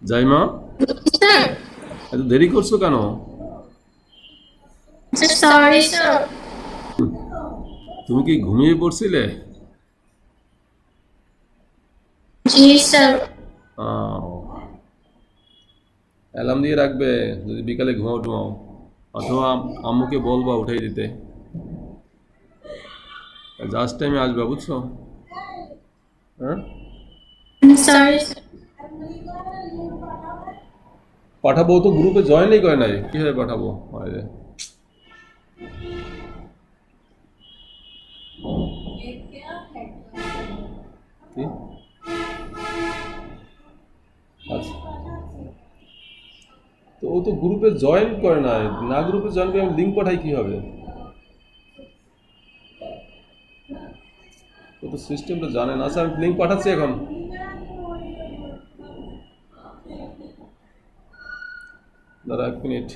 জাইমা, এত দেরি করছো কেন? Sorry sir. তুমি কি ঘুমিয়ে পড়ছিলে? জি স্যার। অ্যালার্ম দিয়ে রাখবে যদি বিকালে ঘুমাও, অথবা আম্মুকে বলবা উঠাই দিতে। জাস্ট টাইমে আসবে, বুঝছো? হ্যাঁ, সরি স্যার। পাঠাবো তো, গ্রুপে জয়েনই করে নাই, কিভাবে পাঠাবো? আচ্ছা, তো ও তো গ্রুপে জয়েন করে নাই, না গ্রুপে জয়েন করে আমি লিঙ্ক পাঠাই কি হবে? ও তো সিস্টেমটা জানে না। আচ্ছা, আমি লিঙ্ক পাঠাচ্ছি এখন। দাঁড়া 1 মিনিট।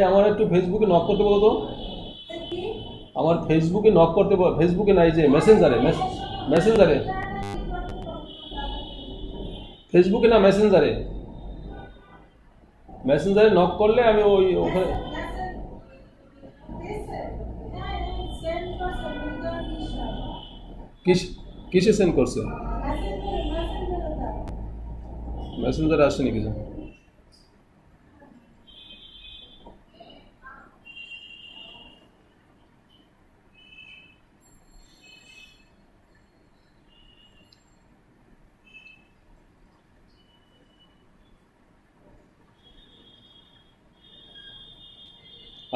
আমার একটু ফেসবুকে নক করতে বলো তো। আমার ফেসবুকে নক করতে বলো। ফেসবুকে নাই, যে মেসেঞ্জারে, মেসেঞ্জারে, ফেসবুকে না, মেসেঞ্জারে, মেসেঞ্জারে নক করলে আমি ওখানে। কিসে সেন্ড করছে? মেসেঞ্জারে আসেনি কিছু।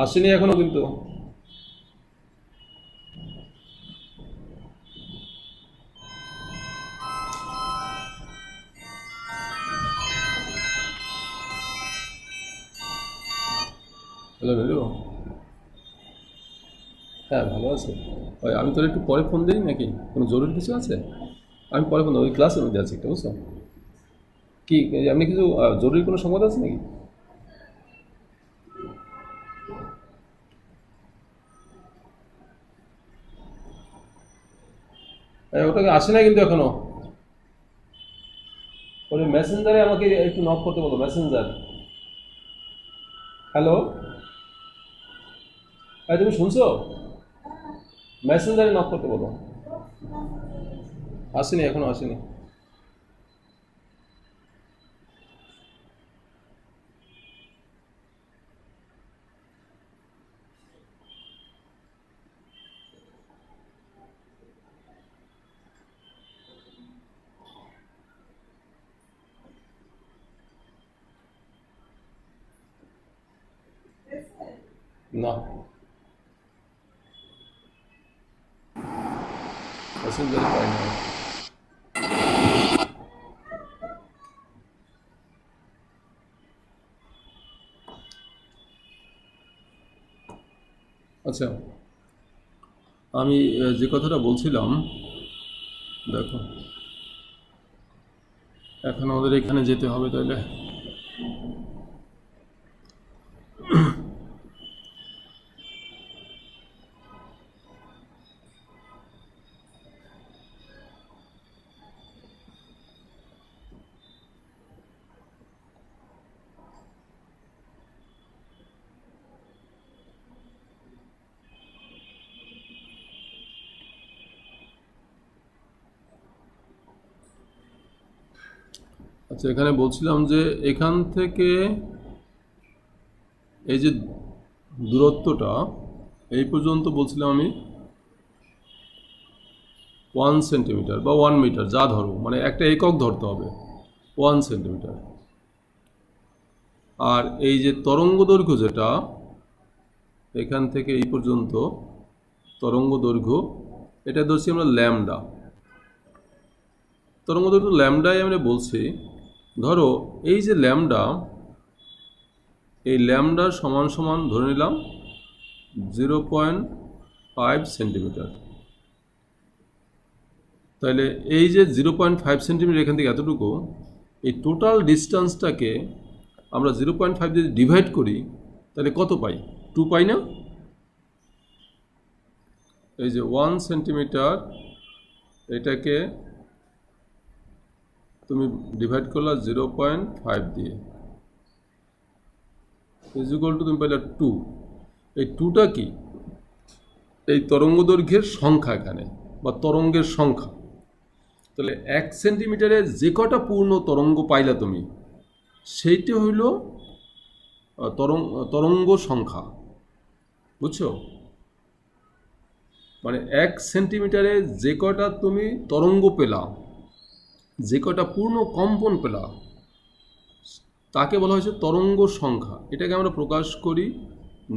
আসেনি এখনো কিন্তু। হ্যালো ভেলু, হ্যাঁ ভালো আছে। ওই আমি তোর একটু পরে ফোন দিই নাকি? কোনো জরুরি কিছু আছে? আমি পরে ফোন দেবো, ওই ক্লাসের মধ্যে আছি একটা, বুঝছো? কি আপনি কিছু জরুরি কোনো সংবাদ আছে নাকি? ওটাকে আসে না কিন্তু এখনো। ওই মেসেঞ্জারে আমাকে একটু নক করতে বলো, মেসেঞ্জার। হ্যালো, তুমি শুনছো? মেসেঞ্জারে নক করতে বলো। আসেনি, এখনো আসেনি। না, মেসেঞ্জারে পাই না। আচ্ছা, আমি যে কথাটা বলছিলাম, দেখো এখন আমাদের এখানে যেতে হবে তাহলে। আচ্ছা, এখানে বলছিলাম যে এখান থেকে এই যে দূরত্বটা এই পর্যন্ত বলছিলাম আমি 1 সেন্টিমিটার বা 1 মিটার, যা ধরো, মানে একটা একক ধরতে হবে, 1 সেন্টিমিটার। আর এই যে তরঙ্গ দৈর্ঘ্য যেটা এখান থেকে এই পর্যন্ত তরঙ্গ দৈর্ঘ্য, এটা ধরছি আমরা ল্যামডা। তরঙ্গ দৈর্ঘ্য ল্যামডাই আমরা বলছি। ধরো এই যে ল্যামডা, এই ল্যামডা সমান সমান ধরে নিলাম 0.5 সেন্টিমিটার। তাহলে এই যে 0.5 সেন্টিমিটার এখান থেকে এতটুকু, এই টোটাল ডিস্টেন্সটাকে আমরা 0.5 দিয়ে ডিভাইড করি, তাহলে কত পাই? 2 পাই না? এই যে 1 সেন্টিমিটার, এটাকে তুমি ডিভাইড করলা 0.5 দিয়ে, ইকুয়াল টু তুমি পাইলে 2। এই 2টা কি? এই তরঙ্গ দৈর্ঘ্যের সংখ্যা এখানে, বা তরঙ্গের সংখ্যা। তাহলে 1 সেন্টিমিটারে যে কটা পূর্ণ তরঙ্গ পাইলা তুমি, সেইটা হইল তরঙ্গ সংখ্যা। বুঝছো? মানে 1 সেন্টিমিটারে যে কটা তুমি তরঙ্গ পেলা, যে কটা পূর্ণ কম্পন পেলা, তাকে বলা হয়েছে তরঙ্গ সংখ্যা। এটাকে আমরা প্রকাশ করি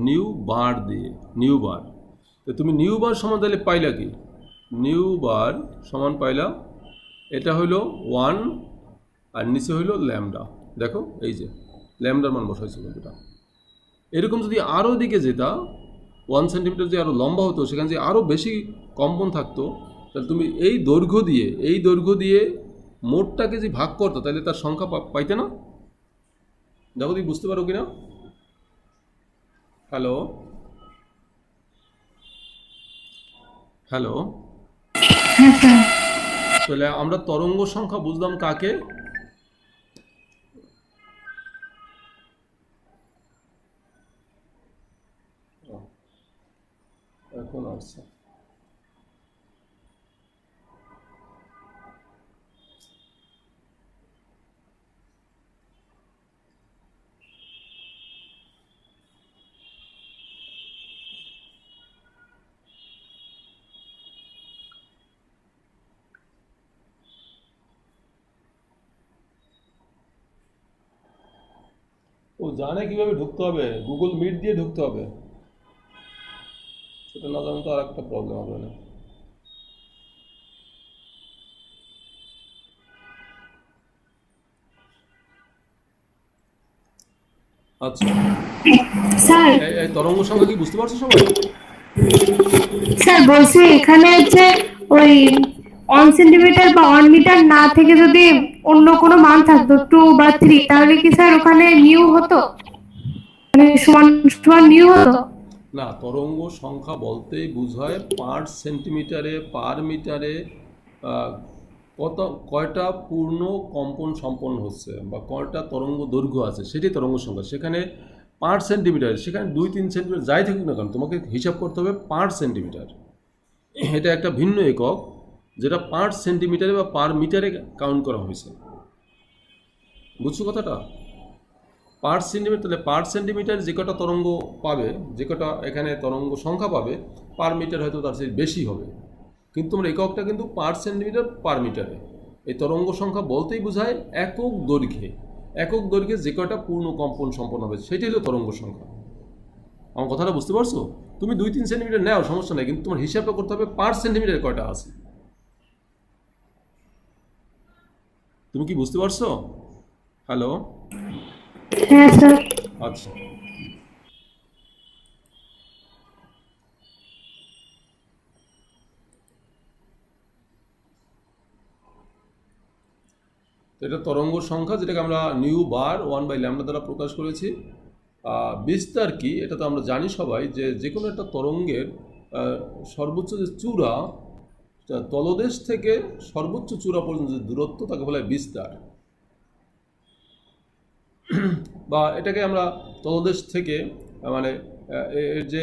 নিউ বার দিয়ে, নিউ বার। তো তুমি নিউ বার সমান তাহলে পাইলা কি? নিউ বার সমান পাইলা, এটা হইল 1 আর নিচে হইল ল্যামডা। দেখো এই যে ল্যামডার মান বসাইছে বন্ধুটা। এরকম যদি আরও দিকে যেতা, 1 সেন্টিমিটার যে আরও লম্বা হতো, সেখানে যে আরও বেশি কম্পন থাকতো, তাহলে তুমি এই দৈর্ঘ্য দিয়ে মোটটাকে যে ভাগ করতো, তাহলে তার সংখ্যা পাইতে না? দেখো তুমি বুঝতে পারো কিনা? হ্যালো হ্যালো, হ্যাঁ স্যার। তাহলে আমরা তরঙ্গ সংখ্যা বুঝলাম কাকে? এখন আসছে। ও জানে কিভাবে ঢুকতে হবে, গুগল মিট দিয়ে ঢুকতে হবে। সেটা না জানলে তো আর একটা প্রবলেম হবে না। আচ্ছা, স্যার এই তরঙ্গ সংখ্যা কি বুঝতে পারছো সবাই? স্যার বলছি এখানে যে ওই 1 সেন্টিমিটার বা 1 মিটার না থেকে যদি অন্য কোনো মান থাকতো 2 বা 3, তাহলে কি স্যার ওখানে নিউ হতো, মানে সমান সমান নিউ হতো? না, তরঙ্গ সংখ্যা বলতেই বোঝায় পার সেন্টিমিটারে, পার মিটারে কয়টা পূর্ণ কম্পন সম্পন্ন হচ্ছে, বা কয়টা তরঙ্গ দৈর্ঘ্য আছে, সেটি তরঙ্গ সংখ্যা। সেখানে পার সেন্টিমিটার, সেখানে 2-3 সেন্টিমিটার যাই থাকুক না কেন, তোমাকে হিসাব করতে হবে পার সেন্টিমিটার। এটা একটা ভিন্ন একক, যেটা পার সেন্টিমিটারে বা পার মিটারে কাউন্ট করা হয়েছে। বুঝছো কথাটা? পার সেন্টিমিটার, তাহলে পার সেন্টিমিটার যে কটা তরঙ্গ পাবে, যে কটা এখানে তরঙ্গ সংখ্যা পাবে, পার মিটার হয়তো তার চেয়ে বেশি হবে, কিন্তু তোমার এককটা কিন্তু পার সেন্টিমিটার পার মিটারে। এই তরঙ্গ সংখ্যা বলতেই বোঝায় একক দৈর্ঘ্যে, একক দৈর্ঘ্যে যে কটা পূর্ণ কম্পন সম্পন্ন হবে সেটাই হলো তরঙ্গ সংখ্যা। আমার কথাটা বুঝতে পারছো? তুমি 2-3 সেন্টিমিটার নেও, সমস্যা নেই, কিন্তু তোমার হিসাবটা করতে হবে পার সেন্টিমিটার কয়টা আছে। তুমি কি বুঝতে পারছো? হ্যালো? হ্যাঁ স্যার। আচ্ছা, তো এটা তরঙ্গ সংখ্যা, যেটাকে আমরা নিউ বার 1/λ দ্বারা প্রকাশ করেছি। বিস্তার কি এটা তো আমরা জানি সবাই, যে যে কোনো একটা তরঙ্গের সর্বোচ্চ যে চূড়া, তলদেশ থেকে সর্বোচ্চ চূড়া পর্যন্ত যে দূরত্ব, তাকে বলা হয় বিস্তার। বা এটাকে আমরা তলদেশ থেকে মানে এর যে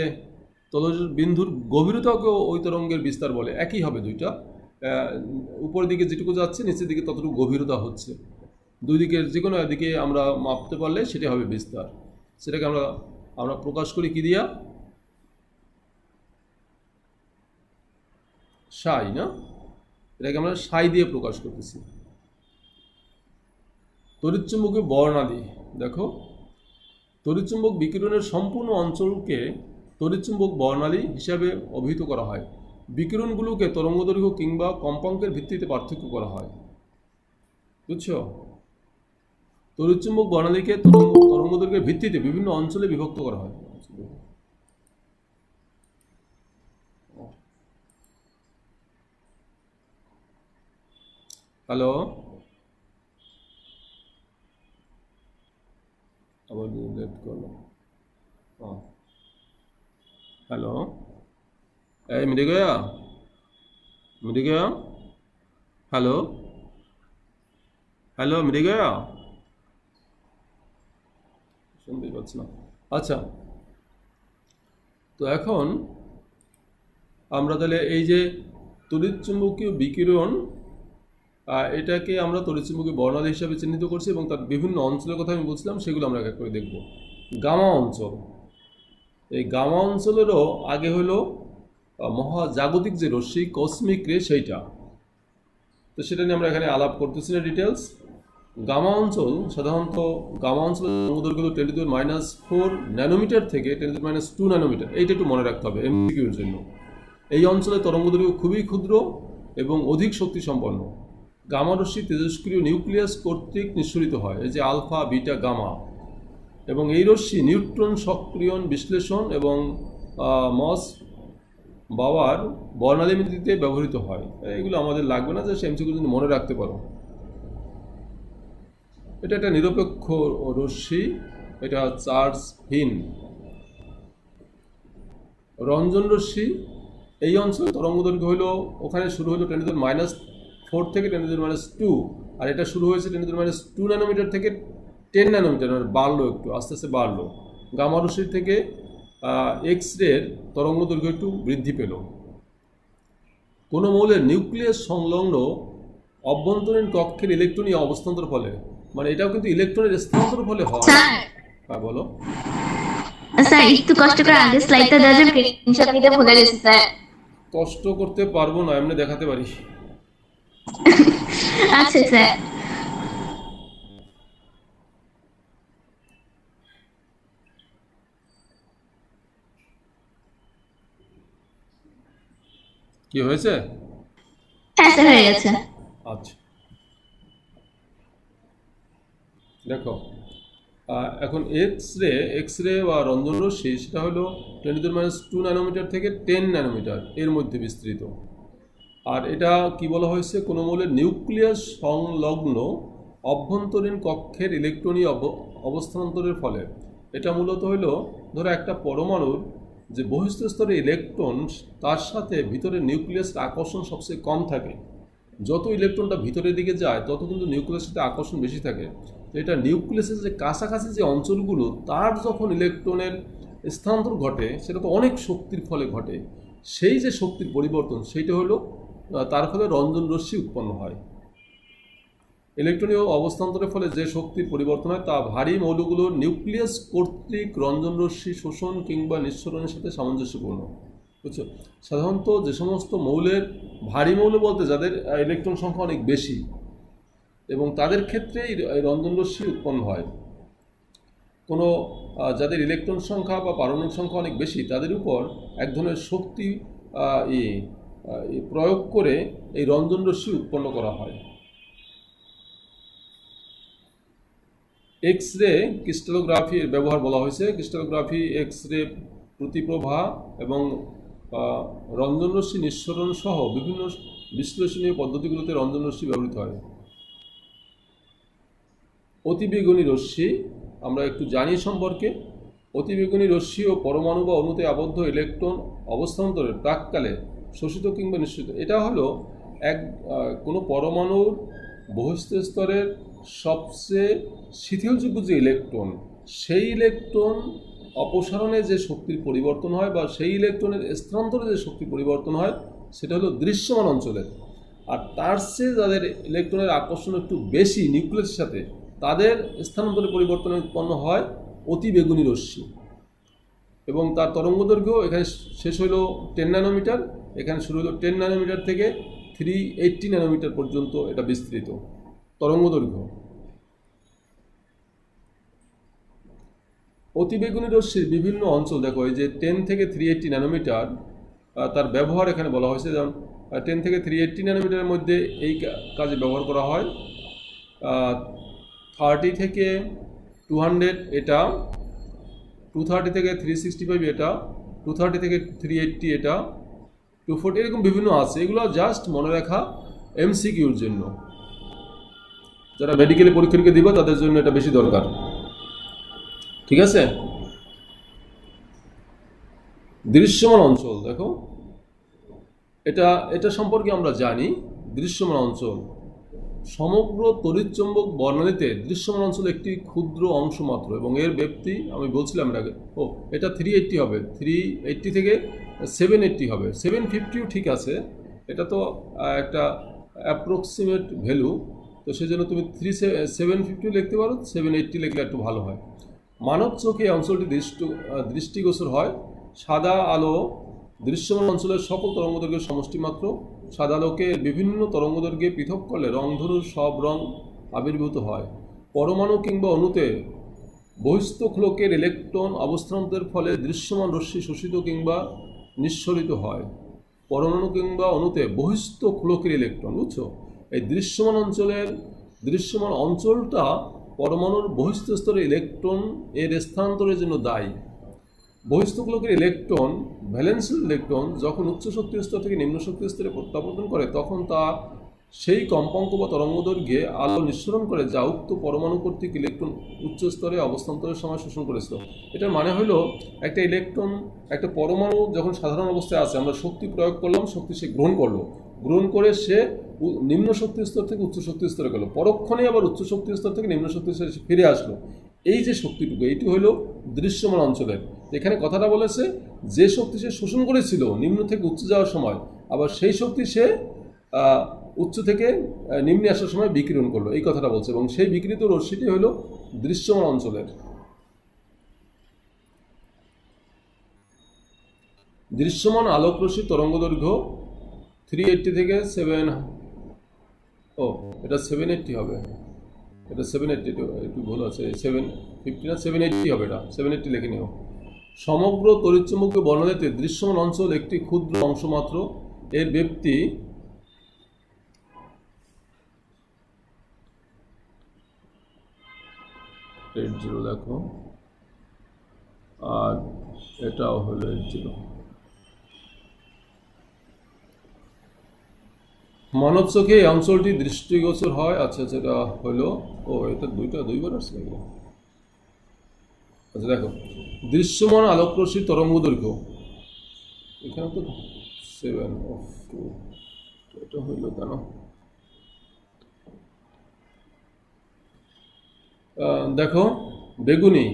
তলদেশ বিন্দুর গভীরতাকেও ওই তরঙ্গের বিস্তার বলে, একই হবে দুইটা। উপরের দিকে যেটুকু যাচ্ছে নিচের দিকে ততটুকু গভীরতা হচ্ছে, দুই দিকের যে কোনো দিকে আমরা মাপতে পারলে সেটা হবে বিস্তার। সেটাকে আমরা আমরা প্রকাশ করি কি দিয়া? সাই, না? এটাকে আমরা সাই দিয়ে প্রকাশ করতেছি। তড়িৎচুম্বকীয় বর্ণালী দেখো, তড়িৎচুম্বক বিকিরণের সম্পূর্ণ অঞ্চলকে তড়িৎচুম্বক বর্ণালী হিসাবে অভিহিত করা হয়। বিকিরণগুলোকে তরঙ্গদৈর্ঘ্য কিংবা কম্পাঙ্কের ভিত্তিতে পার্থক্য করা হয়। বুঝছো? তড়িৎচুম্বক বর্ণালীকে তরঙ্গদৈর্ঘ্যের ভিত্তিতে বিভিন্ন অঞ্চলে বিভক্ত করা হয়। হ্যালো? আবার লেট করলাম। হ্যালো? এই মিটে গয়া? মিটে গয়া? হ্যালো? হ্যালো, মিটে গয়া? শুনতেই পাচ্ছি না। আচ্ছা, তো এখন আমরা তাহলে এই যে তড়িৎচুম্বকীয় বিকিরণ, এটাকে আমরা তড়িৎচুম্বকীয় বর্ণালী হিসাবে চিহ্নিত করছি, এবং তার বিভিন্ন অঞ্চলের কথা আমি বলছিলাম, সেগুলো আমরা এক এক করে দেখব। গামা অঞ্চল, এই গামা অঞ্চলেরও আগে হলো মহাজাগতিক যে রশ্মি, কসমিক রে, সেইটা। তো সেটা নিয়ে আমরা এখানে আলাপ করতেছি না ডিটেলস। গামা অঞ্চল সাধারণত, গামা অঞ্চলের তরঙ্গদৈর্ঘ্য 10⁻⁴ ন্যানোমিটার থেকে 10⁻² ন্যানোমিটার, এইটা একটু মনে রাখতে হবে এমসিকিউর জন্য। এই অঞ্চলে তরঙ্গদৈর্ঘ্য খুবই ক্ষুদ্র এবং অধিক শক্তি সম্পন্ন। গামা রশ্মি তেজস্ক্রিয় নিউক্লিয়াস কর্তৃক নিঃসরিত হয়, এই যে আলফা, বিটা, গামা। এবং এই রশ্মি নিউট্রন সক্রিয়ণ বিশ্লেষণ এবং মস বাবার বর্ণালীতে ব্যবহৃত হয়। এগুলো আমাদের লাগবে না, যে এমসিকিউ যদি মনে রাখতে পারো। এটা একটা নিরপেক্ষ রশ্মি, এটা চার্জহীন। রঞ্জন রশ্মি, এই অঞ্চলে তরঙ্গদৈর্ঘ্য হলো, ওখানে শুরু হলো 10⁻⁴ থেকে 10⁻², আর এটা শুরু হয়েছে 10⁻² ন্যানোমিটার থেকে 10 ন্যানোমিটার, মানে বাড়লো, একটু আস্তে আস্তে বাড়লো। গামা রশ্মির থেকে এক্স রের তরঙ্গদৈর্ঘ্য একটু বৃদ্ধি পেল। কোনো মৌলের নিউক্লিয়াস সংলগ্ন অভ্যন্তরীণ কক্ষের ইলেকট্রনীয় অবস্থান্তর ফলে, মানে এটাও কিন্তু ইলেকট্রনের স্থানান্তর ফলে হয়। হ্যাঁ বলো। স্যার একটু কষ্ট করে আগে স্লাইডটা দেওয়া যাবে, স্ক্রিনশট নিতে ভুলে গেছি স্যার। কষ্ট করতে পারবো না, এমনি দেখাতে পারি। আচ্ছা স্যার। কি হয়েছে? হ্যাঁ স্যার, হয়ে গেছে। আচ্ছা, দেখো, এখন এক্স রে বা রঞ্জন রশ্মি, সেটা হলো 10⁻² ন্যানোমিটার থেকে 10 ন্যানোমিটার এর মধ্যে বিস্তৃত। আর এটা কি বলা হয়েছে? কোনো মৌলের নিউক্লিয়াস সংলগ্ন অভ্যন্তরীণ কক্ষের ইলেকট্রনীয় অবস্থানান্তরের ফলে। এটা মূলত হলো, ধরো একটা পরমাণুর যে বহিস্থ স্তরে ইলেকট্রন, তার সাথে ভিতরের নিউক্লিয়াসের আকর্ষণ সবচেয়ে কম থাকে। যত ইলেকট্রনটা ভিতরের দিকে যায় তত কিন্তু নিউক্লিয়াসের সাথে আকর্ষণ বেশি থাকে। তো এটা নিউক্লিয়াসের যে কাছাকাছি যে অঞ্চলগুলো, তার যখন ইলেকট্রনের স্থানান্তর ঘটে, সেটা তো অনেক শক্তির ফলে ঘটে। সেই যে শক্তির পরিবর্তন সেইটা হলো তার ফলে রঞ্জন রশ্মি উৎপন্ন হয়। ইলেকট্রনীয় অবস্থান্তরের ফলে যে শক্তির পরিবর্তন হয় তা ভারী মৌলগুলোর নিউক্লিয়াস কর্তৃক রঞ্জন রশ্মি শোষণ কিংবা নিঃসরণের সাথে সামঞ্জস্যপূর্ণ। বুঝছো? সাধারণত যে সমস্ত মৌলের, ভারী মৌল বলতে যাদের ইলেকট্রন সংখ্যা অনেক বেশি এবং তাদের ক্ষেত্রে এই রঞ্জন রশ্মি উৎপন্ন হয়। কোনো যাদের ইলেকট্রন সংখ্যা বা পারমাণবিক সংখ্যা অনেক বেশি তাদের উপর এক ধরনের শক্তি প্রয়োগ করে এই রঞ্জন রশ্মি উৎপন্ন করা হয়। এক্স রে ক্রিস্টালোগ্রাফির ব্যবহার বলা হয়েছে। ক্রিস্টালোগ্রাফি এক্স রে প্রতিপ্রভা এবং রঞ্জন রশ্মি নিঃসরণ সহ বিভিন্ন বিশ্লেষণীয় পদ্ধতিগুলোতে রঞ্জন রশ্মি ব্যবহৃত হয়। অতিবেগুনি রশ্মি আমরা একটু জানি সম্পর্কে। অতিবেগুনি রশ্মি ও পরমাণু বা অণুতে আবদ্ধ ইলেকট্রন অবস্থান্তরের প্রাককালে শোষিত কিংবা নিঃসৃত। এটা হলো কোনো পরমাণুর বহিস্থ স্তরের সবচেয়ে শিথিলযোগ্য যে ইলেকট্রন, সেই ইলেকট্রন অপসারণে যে শক্তির পরিবর্তন হয় বা সেই ইলেকট্রনের স্থানান্তরে যে শক্তির পরিবর্তন হয় সেটা হলো দৃশ্যমান অঞ্চলের। আর তার চেয়ে যাদের ইলেকট্রনের আকর্ষণ একটু বেশি নিউক্লিয়াসের সাথে, তাদের স্থানান্তরে পরিবর্তন উৎপন্ন হয় অতিবেগুনি রশ্মি এবং তার তরঙ্গদৈর্ঘ্য এখানে শেষ হলো 10 ন্যানোমিটার, এখানে শুরু হলো 10 ন্যানোমিটার থেকে 380 ন্যানোমিটার পর্যন্ত এটা বিস্তৃত তরঙ্গদৈর্ঘ্য। অতিবেগুনি রশ্মির বিভিন্ন অঞ্চল দেখো, এই যে 10 থেকে 380 ন্যানোমিটার তার ব্যবহার এখানে বলা হয়েছে। যেমন 10 থেকে 380 ন্যানোমিটারের মধ্যে এই কাজে ব্যবহার করা হয়। 30 থেকে 200 এটা, 230 থেকে 365 এটা, 230 থেকে 380 এটা, 240 এরকম বিভিন্ন আছে। এগুলো জাস্ট মনে রাখা এমসিকিউর জন্য, যারা মেডিকেলে পরীক্ষা দিবে তাদের জন্য এটা বেশি দরকার। ঠিক আছে? দৃশ্যমান অঞ্চল দেখো, এটা সম্পর্কে আমরা জানি। দৃশ্যমান অঞ্চল সমগ্র তড়িৎচুম্বক বর্ণালীতে দৃশ্যমান অঞ্চল একটি ক্ষুদ্র অংশ মাত্র এবং এর ব্যাপ্তি আমি বলছিলাম এর আগে। এটা 380 হবে, 380 থেকে 780 হবে। 750ও ঠিক আছে, এটা তো একটা অ্যাপ্রক্সিমেট ভ্যালু, তো সেজন্য তুমি 750 লিখতে পারো, 780 লিখলে একটু ভালো হয়। মানব চোখে এই অঞ্চলটি দৃষ্টিগোচর হয়। সাদা আলো দৃশ্যমান অঞ্চলের সকল তরঙ্গদৈর্ঘ্যের সমষ্টি মাত্র। সাদা আলোকে বিভিন্ন তরঙ্গদৈর্ঘ্যে পৃথক করলে রংধনুর সব রং আবির্ভূত হয়। পরমাণু কিংবা অণুতে বহিস্থখোলকের ইলেকট্রন অবস্থানান্তরের ফলে দৃশ্যমান রশ্মি শোষিত কিংবা নিঃসরিত হয়। পরমাণু কিংবা অণুতে বহিস্থখোলকের ইলেকট্রন, বুঝছো? এই দৃশ্যমান অঞ্চলটা পরমাণুর বহিস্থ স্তরে ইলেকট্রন এর স্থানান্তরের জন্য দায়ী। বহিস্থখোলকের ইলেকট্রন, ভ্যালেন্সিয়াল ইলেকট্রন যখন উচ্চ শক্তির স্তর থেকে নিম্ন শক্তির স্তরে প্রত্যাবর্তন করে তখন তা সেই কম্পাঙ্ক বা তরঙ্গদৈর্ঘ্যে আলো নিঃসরণ করে যা উক্ত পরমাণু কর্তৃক ইলেকট্রন উচ্চ স্তরে অবস্থান্তরের সময় শোষণ করেছিল। এটার মানে হলো একটা ইলেকট্রন, একটা পরমাণু যখন সাধারণ অবস্থায় আছে, আমরা শক্তি প্রয়োগ করলাম, শক্তি সে গ্রহণ করে সে নিম্ন শক্তির স্তর থেকে উচ্চ শক্তির স্তরে গেল, পরক্ষণে আবার উচ্চ শক্তির স্তর থেকে নিম্ন শক্তির স্তরে ফিরে আসলো। এই যে শক্তিটুকু, এইটি হলো দৃশ্যমান অঞ্চলের। এখানে কথাটা বলেছে যে শক্তি সে শোষণ করেছিল নিম্ন থেকে উচ্চ যাওয়ার সময়, আবার সেই শক্তি সে উচ্চ থেকে নিম্নে আসার সময় বিকিরণ করলো, এই কথাটা বলছে। এবং সেই বিকিরিত রশ্মিটি হলো দৃশ্যমান অঞ্চলের। দৃশ্যমান আলোক রশ্মির তরঙ্গদৈর্ঘ্য 380 থেকে এটা 780 হবে, এটা 780, একটু ভুল আছে, 750 না 780 হবে, এটা 780 লিখে নিও। সমগ্র তড়িৎচুম্বকীয় বর্ণালীতে দৃশ্যমান অঞ্চল একটি ক্ষুদ্র অংশ মাত্র। এর ব্যাপ্তি দেখো, আর এটাও হলো 80। মানব চোখে এই অঞ্চলটি দৃষ্টিগোচর হয়। আচ্ছা, যেটা হলো এটা দুইবার আসছে। আচ্ছা দেখো, দৃশ্যমান আলোক রশ্মির তরঙ্গ দৈর্ঘ্য এখানে তো 7 এটা হইল কেন? দেখো, বেগুনি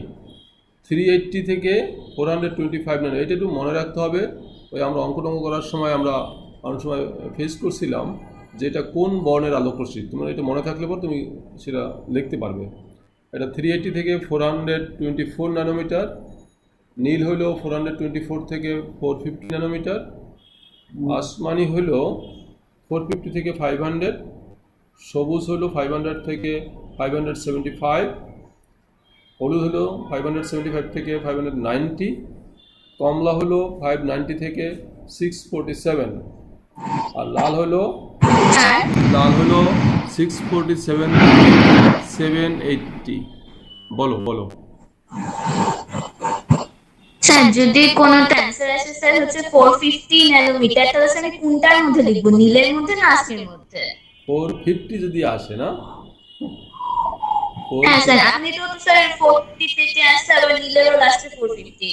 380 থেকে 425 ন্যানো, এটা একটু মনে রাখতে হবে। ওই আমরা অঙ্ক টঙ্ক করার সময় আমরা অনেক সময় ফেস করছিলাম যে এটা কোন বর্ণের আলোক রশ্মি, তোমার এটা মনে থাকলে পর তুমি সেটা লিখতে পারবে। এটা 380 থেকে 424 ন্যানোমিটার, নীল হলো 424 থেকে 450 ন্যানোমিটার, আসমানি হলো 450 থেকে 500, সবুজ হলো 500 থেকে 575, হলুদ হলো 575 থেকে 590, কমলা হলো 590 থেকে 647, আর লাল হলো 647 থেকে 780। বলো বলো। স্যার যদি কোনো অ্যান্সার আসে স্যার হচ্ছে 450 ন্যানোমিটার, তাহলে স্যার আমি কোনটার মধ্যে লিখবো, নীলের মধ্যে না আসমানির মধ্যে? 450 যদি আসে না, হ্যাঁ স্যার, আপনি তো স্যার 450 থেকে আসছে, আবার নীলেরও লাস্টে 450।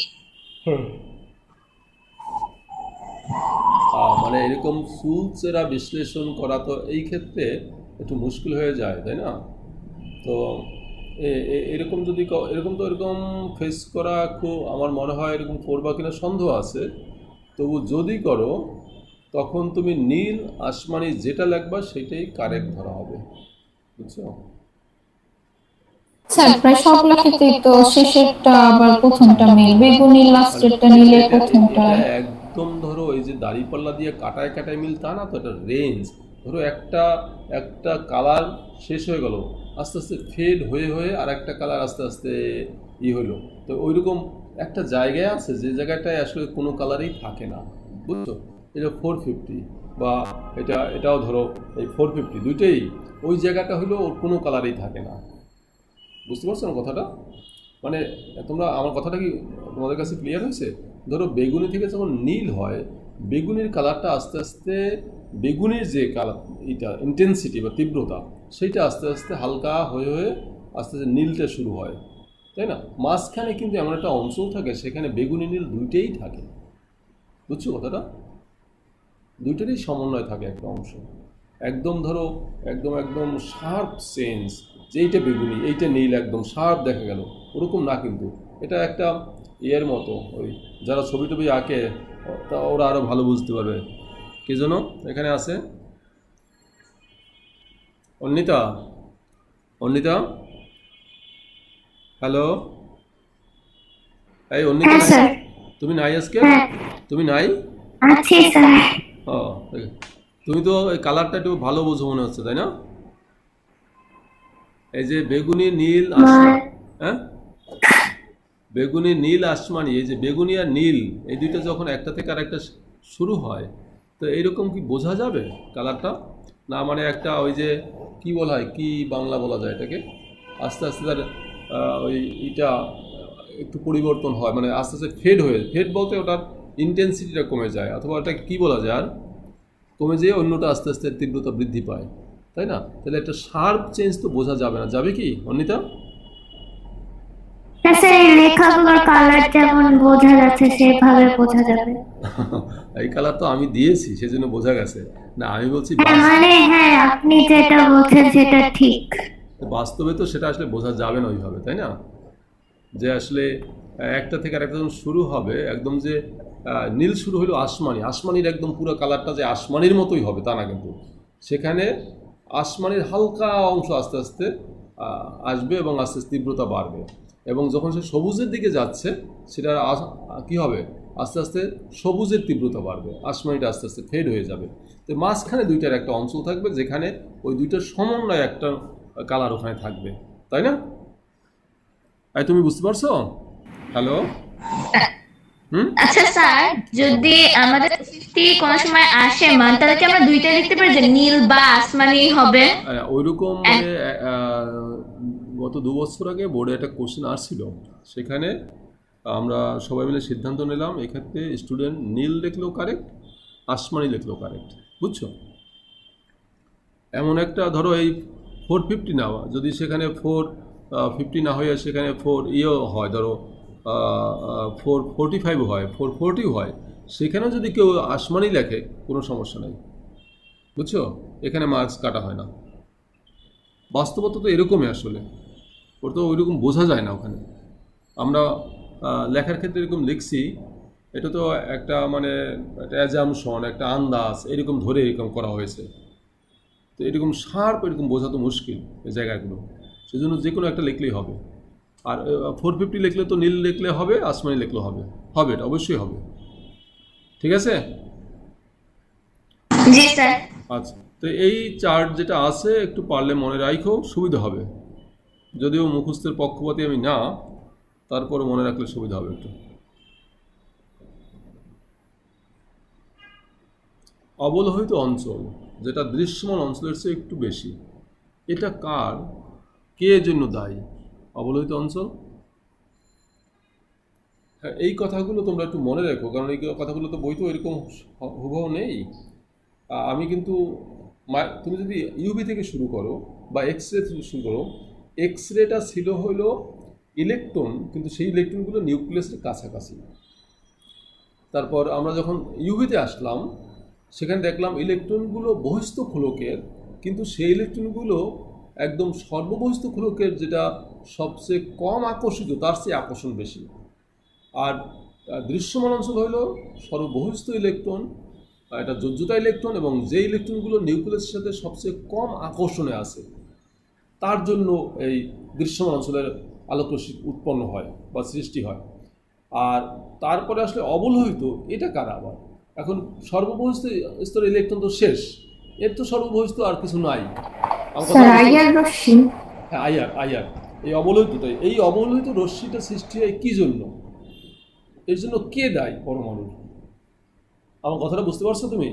মানে এরকম সুলচেরা বিশ্লেষণ করা তো এই ক্ষেত্রে একটু মুশকিল হয়ে যায়, তাই না? তো এরকম যদি এরকম ফেস করা খুব, আমার মনে হয় এরকম করবা কিনা সন্দেহ আছে। তবু যদি করো তখন তুমি নীল আসমানি যেটা লিখবা সেটাই কারেক্ট ধরা হবে, বুঝছো? স্যার প্রায় সব লেখাতেই তো শেষেরটা আবার প্রথমটা মিল, বেগুনি লাস্টেরটা নিলে প্রথমটা। এটা একদম ধরো এই যে দাড়িপাল্লা দিয়ে কাটায় কাটায় মিল তা না তো, এটা রেঞ্জ। ধরো একটা কালার শেষ হয়ে গেল, আস্তে আস্তে ফেড হয়ে হয়ে আর একটা কালার আস্তে আস্তে হলো, তো ওইরকম একটা জায়গায় আছে যে জায়গাটায় আসলে কোনো কালারই থাকে না, বুঝছো? এটা 450 বা এটাও ধরো এই 450, দুইটাই ওই জায়গাটা হলো ওর কোনো কালারই থাকে না, বুঝতে পারছো না কথাটা? মানে তোমরা আমার কথাটা কি তোমাদের কাছে ক্লিয়ার হয়েছে? ধরো বেগুনি থেকে যখন নীল হয়, বেগুনির কালারটা আস্তে আস্তে, বেগুনির যে কালার এটা ইন্টেন্সিটি বা তীব্রতা, সেইটা আস্তে আস্তে হালকা হয়ে হয়ে আস্তে আস্তে নীলটা শুরু হয়, তাই না? মাঝখানে কিন্তু এমন একটা অঞ্চল থাকে সেখানে বেগুনি নীল দুইটাই থাকে, বুঝছো কথাটা? দুইটারই সমন্বয় থাকে একটা অংশ। একদম ধরো একদম শার্প সেন্স যে এইটা বেগুনি এইটা নীল, একদম শার্প দেখা গেল, ওরকম না কিন্তু। এটা একটা ইয়ের মতো, ওই যারা ছবি টবি আঁকে তা ওরা আরও ভালো বুঝতে পারবে। কে যেন এখানে আছে? অন্বিতা, হ্যালো, এই অন্বিতা, হ্যাঁ স্যার। তুমি নাই আজকে? হ্যাঁ তুমি নাই? আছি স্যার। ও, তুমি তো এই কালারটা একটু ভালো বোঝো মনে হচ্ছে, তাই না? এই যে বেগুনি নীল হ্যাঁ, বেগুনি নীল আসমানি, এই যে বেগুনি আর নীল এই দুইটা যখন একটা থেকে আর একটা শুরু হয়, তো এইরকম কি বোঝা যাবে কালারটা? না মানে একটা ওই যে কি বলা হয়, কি বাংলা বলা যায় এটাকে, আস্তে আস্তে তার ওই এটা একটু পরিবর্তন হয়, মানে আস্তে আস্তে ফেড বলতে ওটার ইন্টেন্সিটিটা কমে যায়, অথবা ওটা কি বলা যায়, আর কমে যেয়ে অন্যটা আস্তে আস্তে তীব্রতা বৃদ্ধি পায়, তাই না? তাহলে একটা শার্প চেঞ্জ তো বোঝা যাবে না, যাবে কি অন্বিতা? স্যার এই লেখাগুলোর কালার যেমন বোঝা যাচ্ছে সেভাবে বোঝা যাবে। এই কালার তো আমি দিয়েছি সেজন্য বোঝা গেছে না, আমি বলছি হ্যাঁ মানে হ্যাঁ, আপনি যেটা বলছেন সেটা ঠিক। বাস্তবে তো সেটা আসলে বোঝা যাবে না ওইভাবে, তাই না? যে আসলে একটা থেকে আরেকটা যখন শুরু হবে, একদম যে নীল শুরু হলো আসমানির একদম পুরো কালারটা যে আসমানির মতোই হবে তা না, কিন্তু সেখানে আসমানির হালকা অংশ আস্তে আস্তে আসবে এবং আস্তে আস্তে তীব্রতা বাড়বে, এবং যখন সে সবুজের দিকে যাচ্ছে সেটা কী হবে, আস্তে আস্তে সবুজের তীব্রতা বাড়বে, আসমানিটা আস্তে আস্তে ফেড হয়ে যাবে। তো মাঝখানে দুইটার একটা অঞ্চল থাকবে যেখানে ওই দুইটার সমন্বয় একটা কালার ওখানে থাকবে, তাই না? তুমি বুঝতে পারছো? হ্যালো, আচ্ছা স্যার, যদি আমাদের 50 কোনো সময় আসে মান, তাহলে কি আমরা দুইটা লিখতে পারি যে নীল বা আসমানি হবে? ওইরকম মানে গত 2 বছর আগে বোর্ডে একটা কোশ্চেন আসছিল, সেখানে আমরা সবাই মিলে সিদ্ধান্ত নিলাম এক্ষেত্রে স্টুডেন্ট নীল লিখলেও কারেক্ট, আসমানি লিখলেও কারেক্ট, বুঝছো? এমন একটা ধরো এই 450 না, যদি সেখানে 450 না হয়ে সেখানে 4 হয়, ধরো 445 হয়, 440 হয়, সেখানেও যদি কেউ আসমানি লেখে কোনো সমস্যা নেই, বুঝছো? এখানে মার্কস কাটা হয় না। বাস্তবতা তো এরকমই আসলে, ওর তো ওইরকম বোঝা যায় না ওখানে। আমরা লেখার ক্ষেত্রে এরকম লিখছি এটা তো একটা মানে একটা অ্যাজামশন, একটা আন্দাজ এরকম ধরে এরকম করা হয়েছে। তো এরকম শার্প এরকম বোঝা তো মুশকিল এই জায়গাগুলো, সেজন্য যে কোনো একটা লিখলেই হবে। আর 450 লিখলে তো নীল লিখলে হবে, আসমানি লিখলে হবে, হবে এটা অবশ্যই হবে। ঠিক আছে? জি স্যার। আচ্ছা, তো এই চার্ট যেটা আছে একটু পারলে মনে রাখো, সুবিধা হবে। যদিও মুখস্থের পক্ষপাতী আমি না, তারপরে মনে রাখলে সুবিধা হবে একটু। অবলোহিত অঞ্চল, যেটা দৃশ্যমান অঞ্চলের চেয়ে একটু বেশি, এটা কার, কে এর জন্য দায়ী? অবলোহিত অঞ্চল, হ্যাঁ, এই কথাগুলো তোমরা একটু মনে রেখো, কারণ এই কথাগুলো তো বই তো এরকম হুবহু নেই। আমি কিন্তু তুমি যদি ইউভি থেকে শুরু করো বা এক্স রে থেকে শুরু করো, এক্স রেটা ছিল হলো ইলেকট্রন, কিন্তু সেই ইলেকট্রনগুলো নিউক্লিয়াসের কাছাকাছি। তারপর আমরা যখন ইউভিতে আসলাম, সেখানে দেখলাম ইলেকট্রনগুলো বহিস্থ খোলকের, কিন্তু সেই ইলেকট্রনগুলো একদম সর্ববহিস্থ খোলকের, যেটা সবচেয়ে কম আকর্ষিত, তার চেয়ে আকর্ষণ বেশি। আর দৃশ্যমান অঞ্চল হলো সর্ববহিস্থ ইলেকট্রন, এটা যোজ্যতা ইলেকট্রন, এবং যে ইলেকট্রনগুলো নিউক্লিয়াসের সাথে সবচেয়ে কম আকর্ষণে আছে, তার জন্য এই দৃশ্যমান অঞ্চলের আলোকরশ্মি উৎপন্ন হয় বা সৃষ্টি হয়। আর তারপরে আসলে অবলোহিত, এটা কারা আবার? এখন সর্ববহিস্থ স্তরের ইলেকট্রন তো শেষ, এর তো সর্ববহিস্থ আর কিছু নাই। স্যার আইআর রশ্মি। হ্যাঁ, আইআর, আইআর, এই অবলোহিতটাই। এই অবলোহিত রশ্মিটা সৃষ্টি হয় কী জন্য? এর জন্য কে দায়ী পরমাণুর? আমার কথাটা বুঝতে পারছো তুমি?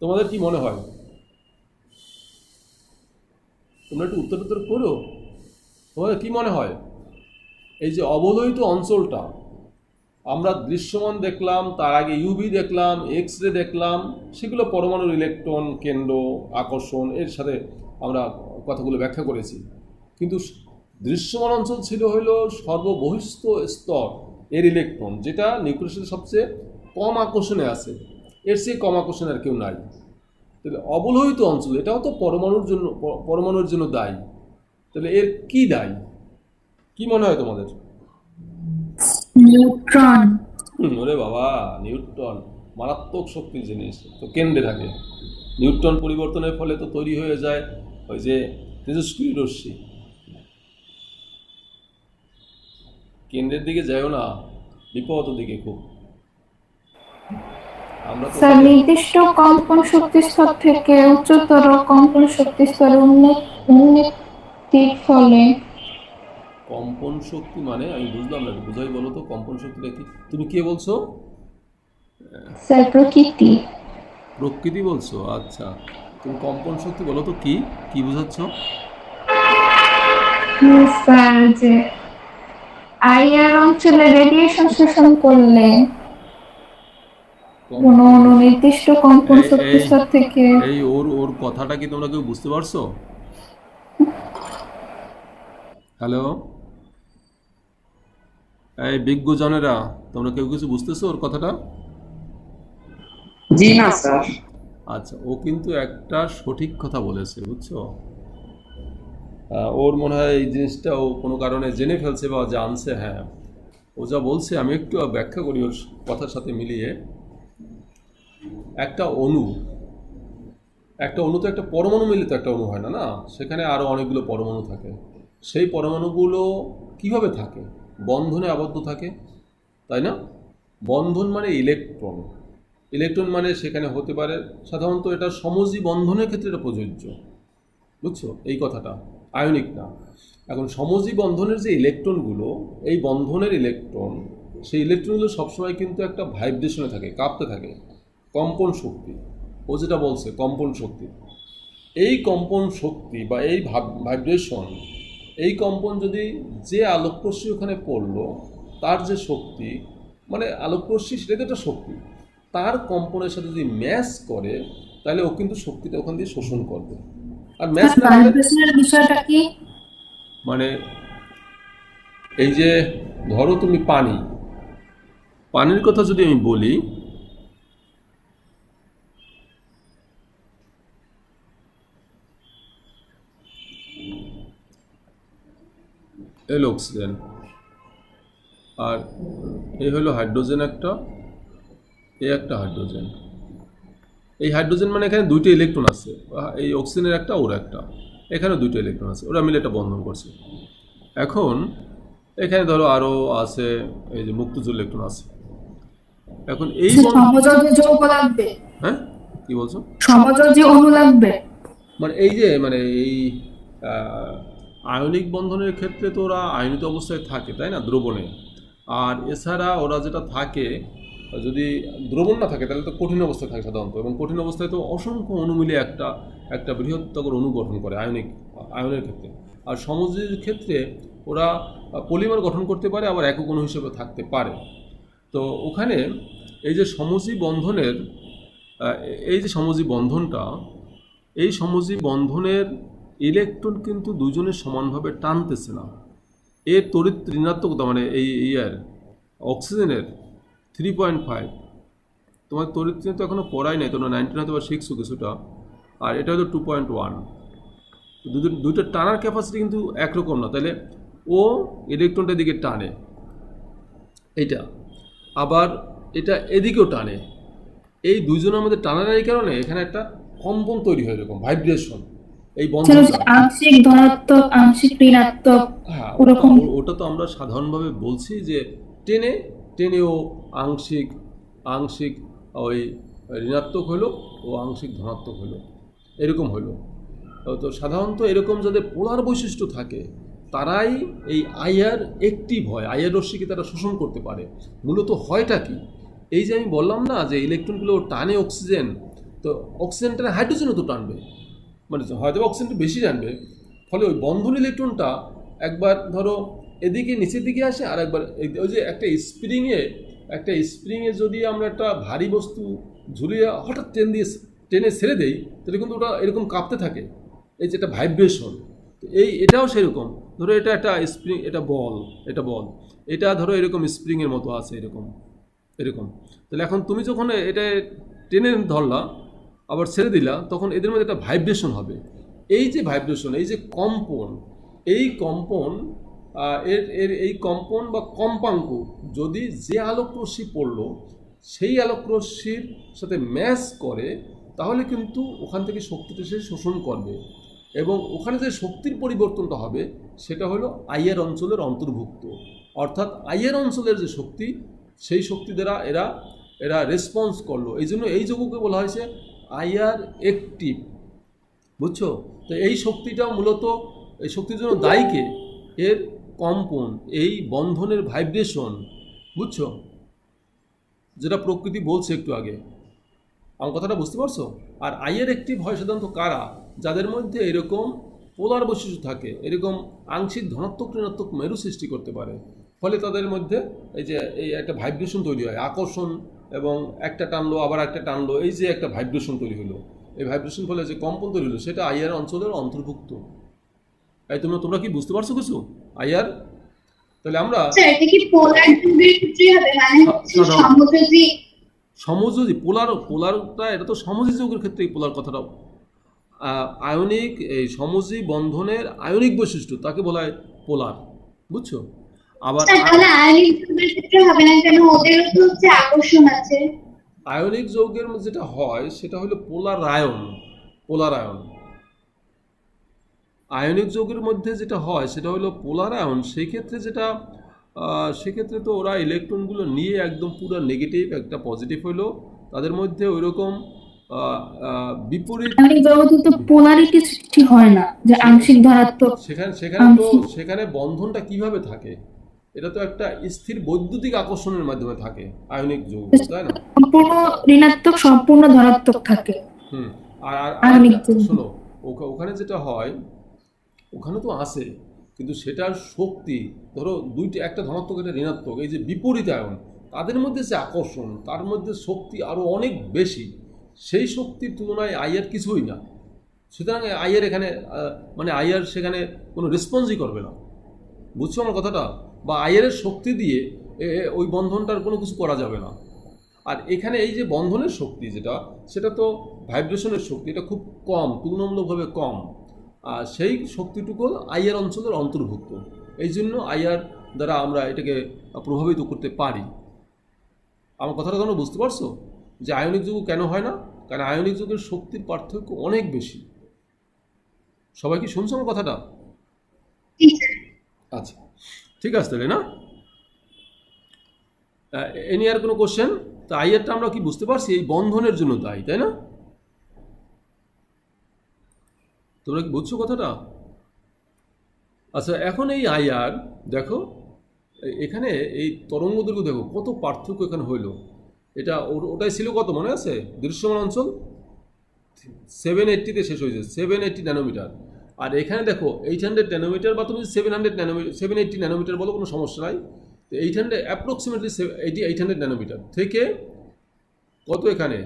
তোমাদের কি মনে হয়? তোমরা একটু উত্তর করো, তোমাদের কি মনে হয়? এই যে অবলোহিত অঞ্চলটা, আমরা দৃশ্যমান দেখলাম, তার আগে ইউভি দেখলাম, এক্স রে দেখলাম, সেগুলো পরমাণুর ইলেকট্রন কেন্দ্র, আকর্ষণ, এর সাথে আমরা কথাগুলো ব্যাখ্যা করেছি। কিন্তু দৃশ্যমান অঞ্চল ছিল হলো সর্ববহিস্থ স্তর এর ইলেকট্রন, যেটা নিউক্লিয়াসের সবচেয়ে কম আকর্ষণে আছে, এর চেয়ে কম আকর্ষণে আর কেউ নাই। তাহলে অবলোহিত অঞ্চল, এটাও তো পরমাণুর জন্য দায়ী। তাহলে এর কি দায়ী, কি মনে হয় তোমাদের? নিউট্রন। ওরে বাবা, নিউট্রন মারাত্মক শক্তির জিনিস, তো কেন্দ্রে থাকে। নিউট্রন পরিবর্তনের ফলে তো তৈরি হয়ে যায় ওই যে তেজস্ক্রিয় রশ্মি। কেন্দ্রের দিকে যাইও না, বিপদ দিকে খুব। আমরা তো স্যার নির্দিষ্ট কম্পন শক্তি স্তর থেকে উচ্চতর কম্পন শক্তি স্তরে উন্নতির ফলে। কম্পন শক্তি মানে আমি বুঝলাম না, বুঝাই বলো তো, কম্পন শক্তিটা কি? তুমি কে বলছো? স্যার প্রকৃতি। প্রকৃতি বলছো? আচ্ছা, তুমি কম্পন শক্তি বলো তো কি, কি বোঝাচ্ছ? স্যার যে আইআর অঞ্চলে রেডিয়েশন শোষণ করলে কোনো নির্দিষ্ট কম্পন শক্তি স্তর থেকে। এই ওর ওর কথাটা কি তোমরা কেউ বুঝতে পারছো? হ্যালো, এই বিজ্ঞজনেরা, তোমরা কেউ কিছু বুঝতেছো ওর কথাটা? জি না স্যার। আচ্ছা, ও কিন্তু একটা সঠিক কথা বলেছে, বুঝছো? ওর মনে হয় এই জিনিসটা ও কোনো কারণে জেনে ফেলছে বা জানছে। হ্যাঁ, ও যা বলছে আমি একটু ব্যাখ্যা করি ওর কথার সাথে মিলিয়ে। একটা অণু তো একটা পরমাণু মিলে তো একটা অণু হয় না, না? সেখানে আরও অনেকগুলো পরমাণু থাকে। সেই পরমাণুগুলো কিভাবে থাকে? বন্ধনে আবদ্ধ থাকে, তাই না? বন্ধন মানে ইলেকট্রন, ইলেকট্রন মানে সেখানে হতে পারে, সাধারণত এটা সমযোজী বন্ধনের ক্ষেত্রে এটা প্রযোজ্য, বুঝছো এই কথাটা, আয়নিক না। এখন সমযোজী বন্ধনের যে ইলেকট্রনগুলো, এই বন্ধনের ইলেকট্রন, সেই ইলেকট্রনগুলো সবসময় কিন্তু একটা ভাইব্রেশনে থাকে, কাঁপতে থাকে, কম্পন শক্তি। ও যেটা বলছে কম্পন শক্তি, এই কম্পন শক্তি বা এই ভাইব্রেশন, এই কম্পন যদি যে আলোকরশ্মি ওখানে পড়লো, তার যে শক্তি, মানে আলোকরশ্মি সেটা তো একটা শক্তি, তার কম্পনের সাথে যদি ম্যাচ করে, তাহলে ও কিন্তু শক্তিটা ওখান দিয়ে শোষণ করবে। আর ম্যাচ না করলে বিষয়টা কি? মানে এই যে ধরো তুমি পানির কথা যদি আমি বলি, এলো অক্সিজেন, আর এই হলো হাইড্রোজেন একটা, এই একটা হাইড্রোজেন। এই হাইড্রোজেন মানে এখানে দুইটা ইলেকট্রন আছে, এই অক্সিজেনের একটা ওর একটা, এখানে দুইটা ইলেকট্রন আছে, ওরা মিলে একটা বন্ধন করছে। এখন এখানে ধরো আরও আছে, এই যে মুক্তজ ইলেকট্রন আছে। এখন এই সমযোজী যৌগ লাগবে, হ্যাঁ কি বলছো? সমযোজী অণু লাগবে। মানে এই যে মানে এই আয়নিক বন্ধনের ক্ষেত্রে তো ওরা আয়নিত অবস্থায় থাকে, তাই না, দ্রবণে। আর এছাড়া ওরা যেটা থাকে, যদি দ্রবণ না থাকে তাহলে তো কঠিন অবস্থায় থাকে সাধারণত, এবং কঠিন অবস্থায় তো অসংখ্য অণু মিলে একটা বৃহত্তর অণু গঠন করে আয়নের ক্ষেত্রে। আর সমযোজীর ক্ষেত্রে ওরা পলিমার গঠন করতে পারে, আবার একক অণু হিসেবে থাকতে পারে। তো ওখানে এই যে সমযোজী বন্ধনের এই যে সমযোজী বন্ধনটা, এই সমযোজী বন্ধনের ইলেকট্রন কিন্তু দুজনের সমানভাবে টানতেছে না। এর তড়িৎ ঋণাত্মকতা মানে এই ইয়ার অক্সিজেনের 3.5, তোমার তড়িৎ ঋণ তো এখনও পড়াই নাই, তোমরা 19 হয়তো বা শিখছো কিছুটা, আর এটা হলো 2.1। দুইটা টানার ক্যাপাসিটি কিন্তু একরকম না, তাহলে ও ইলেকট্রনটার দিকে টানে এইটা, আবার এটা এদিকেও টানে। এই দুইজনের মধ্যে টানার কারণে এখানে একটা কম্পন তৈরি হয়, এরকম ভাইব্রেশন। এই বন্ধনটা আংশিক ধনাত্মক, আংশিক ঋণাত্মক, হ্যাঁ, ওরকম। ওটা তো আমরা সাধারণভাবে বলছি যে টেনেও আংশিক ওই ঋণাত্মক হলো ও আংশিক ধনাত্মক হলো, এরকম হলো। তো সাধারণত এরকম যাদের পোলার বৈশিষ্ট্য থাকে তারাই এই আইআর অ্যাক্টিভ হয়, আইআর রশ্মিকে তারা শোষণ করতে পারে। মূলত হয়টা কি, এই যে আমি বললাম না যে ইলেকট্রনগুলো টানে অক্সিজেন, তো অক্সিজেনটা হাইড্রোজেনও তো টানবে, মানে হয়তো অক্সিজেনটা বেশি টানবে, ফলে ওই বন্ধন ইলেকট্রনটা একবার ধরো এদিকে নিচের দিকে আসে, আর একবার ওই যে একটা স্প্রিংয়ে যদি আমরা একটা ভারী বস্তু ঝুলিয়ে হঠাৎ টেনে ছেড়ে দেই, তাহলে কিন্তু ওটা এরকম কাঁপতে থাকে, এই যে একটা ভাইব্রেশন। তো এটাও সেরকম, ধরো এটা একটা স্প্রিং, এটা বল, এটা ধরো এরকম স্প্রিংয়ের মতো আছে, এরকম। তাহলে এখন তুমি যখন এটা টেনে ধরলা আবার ছেড়ে দিলা, তখন এদের মধ্যে একটা ভাইব্রেশন হবে। এই যে ভাইব্রেশন, এই যে কম্পন, এই কম্পন বা কম্পাঙ্ক যদি যে আলোকরশ্মি পড়লো সেই আলোকরশ্মির সাথে ম্যাচ করে, তাহলে কিন্তু ওখান থেকে শক্তিটা সে শোষণ করবে, এবং ওখানে যে শক্তির পরিবর্তনটা হবে সেটা হলো আইআর অঞ্চলের অন্তর্ভুক্ত। অর্থাৎ আইআর অঞ্চলের যে শক্তি, সেই শক্তি দ্বারা এরা রেসপন্স করলো। এই জন্য এই যৌগকে বলা হয়েছে আইআর অ্যাক্টিভ, বুঝছো? তো এই শক্তিটা মূলত, এই শক্তির জন্য দায়ীকে এর কম্পন, এই বন্ধনের ভাইব্রেশন, বুঝছো, যেটা প্রকৃতি বলছে একটু আগে। আমার কথাটা বুঝতে পারছো? আর আইআর অ্যাক্টিভ হয় সাধারণত কারা, যাদের মধ্যে এরকম পোলার বৈশিষ্ট্য থাকে, এরকম আংশিক ধনাত্মক ঋণাত্মক মেরু সৃষ্টি করতে পারে, ফলে তাদের মধ্যে এই একটা ভাইব্রেশন তৈরি হয়, আকর্ষণ, এবং একটা টানলো আবার একটা টানলো, এই যে একটা ভাইব্রেশন তৈরি হলো, এই ভাইব্রেশন ফলে যে কম্পন তৈরি হলো সেটা আইআর অঞ্চলের অন্তর্ভুক্ত। এই তোমরা কি বুঝতে পারছো কিছু আইআর? তাহলে আমরা সমযোজী পোলারটা, এটা তো সমযোজী যৌগের ক্ষেত্রে এই পোলার কথাটাও, আয়নিক এই সমযোজী বন্ধনের আয়নিক বৈশিষ্ট্য তাকে বলা হয় পোলার, বুঝছো? আবার আয়নিক যৌগের যেটা হয় সেটা হলো পোলার আয়ন। আয়নিক যৌগের মধ্যে যেটা হয় সেটা হলো পোলার আয়ন। সেক্ষেত্রে তো ওরা ইলেকট্রনগুলো নিয়ে একদম পুরো নেগেটিভ একটা পজিটিভ হলো, তাদের মধ্যে ওইরকম বিপরীত পোলারিটি সৃষ্টি হয় না, যে আংশিক ধনাত্মক। সেখানে বন্ধনটা কিভাবে থাকে, এটা তো একটা স্থির বৈদ্যুতিক আকর্ষণের মাধ্যমে থাকে আয়নিক যৌগ, তাই না? সম্পূর্ণ ঋণাত্মক, সম্পূর্ণ ধনাত্মক থাকে। আর শোনো, ওখানে যেটা হয়, ওখানে তো আছে, কিন্তু সেটার শক্তি ধরো একটা ধনাত্মক একটা ঋণাত্মক, এই যে বিপরীত আয়ন, তাদের মধ্যে যে আকর্ষণ, তার মধ্যে শক্তি আরও অনেক বেশি, সেই শক্তির তুলনায় আইআর কিছুই না। সুতরাং আইআর এখানে মানে আইআর সেখানে কোনো রেসপন্সই করবে না, বুঝছো আমার কথাটা? বা আইআরের শক্তি দিয়ে ওই বন্ধনটার কোনো কিছু করা যাবে না। আর এখানে এই যে বন্ধনের শক্তি যেটা, সেটা তো ভাইব্রেশনের শক্তি, এটা খুব কম, তুলনামূলকভাবে কম, আর সেই শক্তিটুকু আইআর অঞ্চলের অন্তর্ভুক্ত। এই জন্য আইআর দ্বারা আমরা এটাকে প্রভাবিত করতে পারি। আমার কথাটা তোমরা বুঝতে পারছো যে আয়নিক যৌগ কেন হয় না? কারণ আয়নিক যৌগের শক্তির পার্থক্য অনেক বেশি। সবাই কি শুনছো আমার কথাটা? আচ্ছা, ঠিক আছে তাহলে না? এ নিয়ে আর কোনো কোশ্চেন? তো আইআরটা আমরা কি বুঝতে পারছি এই বন্ধনের জন্য দায়ী, তাই না? তোমরা কি বুঝছো কথাটা? আচ্ছা, এখন এই আইআর দেখো, এখানে এই তরঙ্গ দৈর্ঘ্য দেখো কত পার্থক্য এখানে হইল। এটা ওটাই ছিল কত মনে আছে? দৃশ্যমান অঞ্চল 780-তে শেষ হয়েছে, 780 ন্যানোমিটার। আর এখানে দেখো 800 ন্যানোমিটার, বা তুমি 700 ন্যানোমিটার 780 ন্যানোমিটার বলো, কোনো সমস্যা নাই। তো 800 অ্যাপ্রক্সিমেটলি 800 ন্যানোমিটার থেকে কত এখানে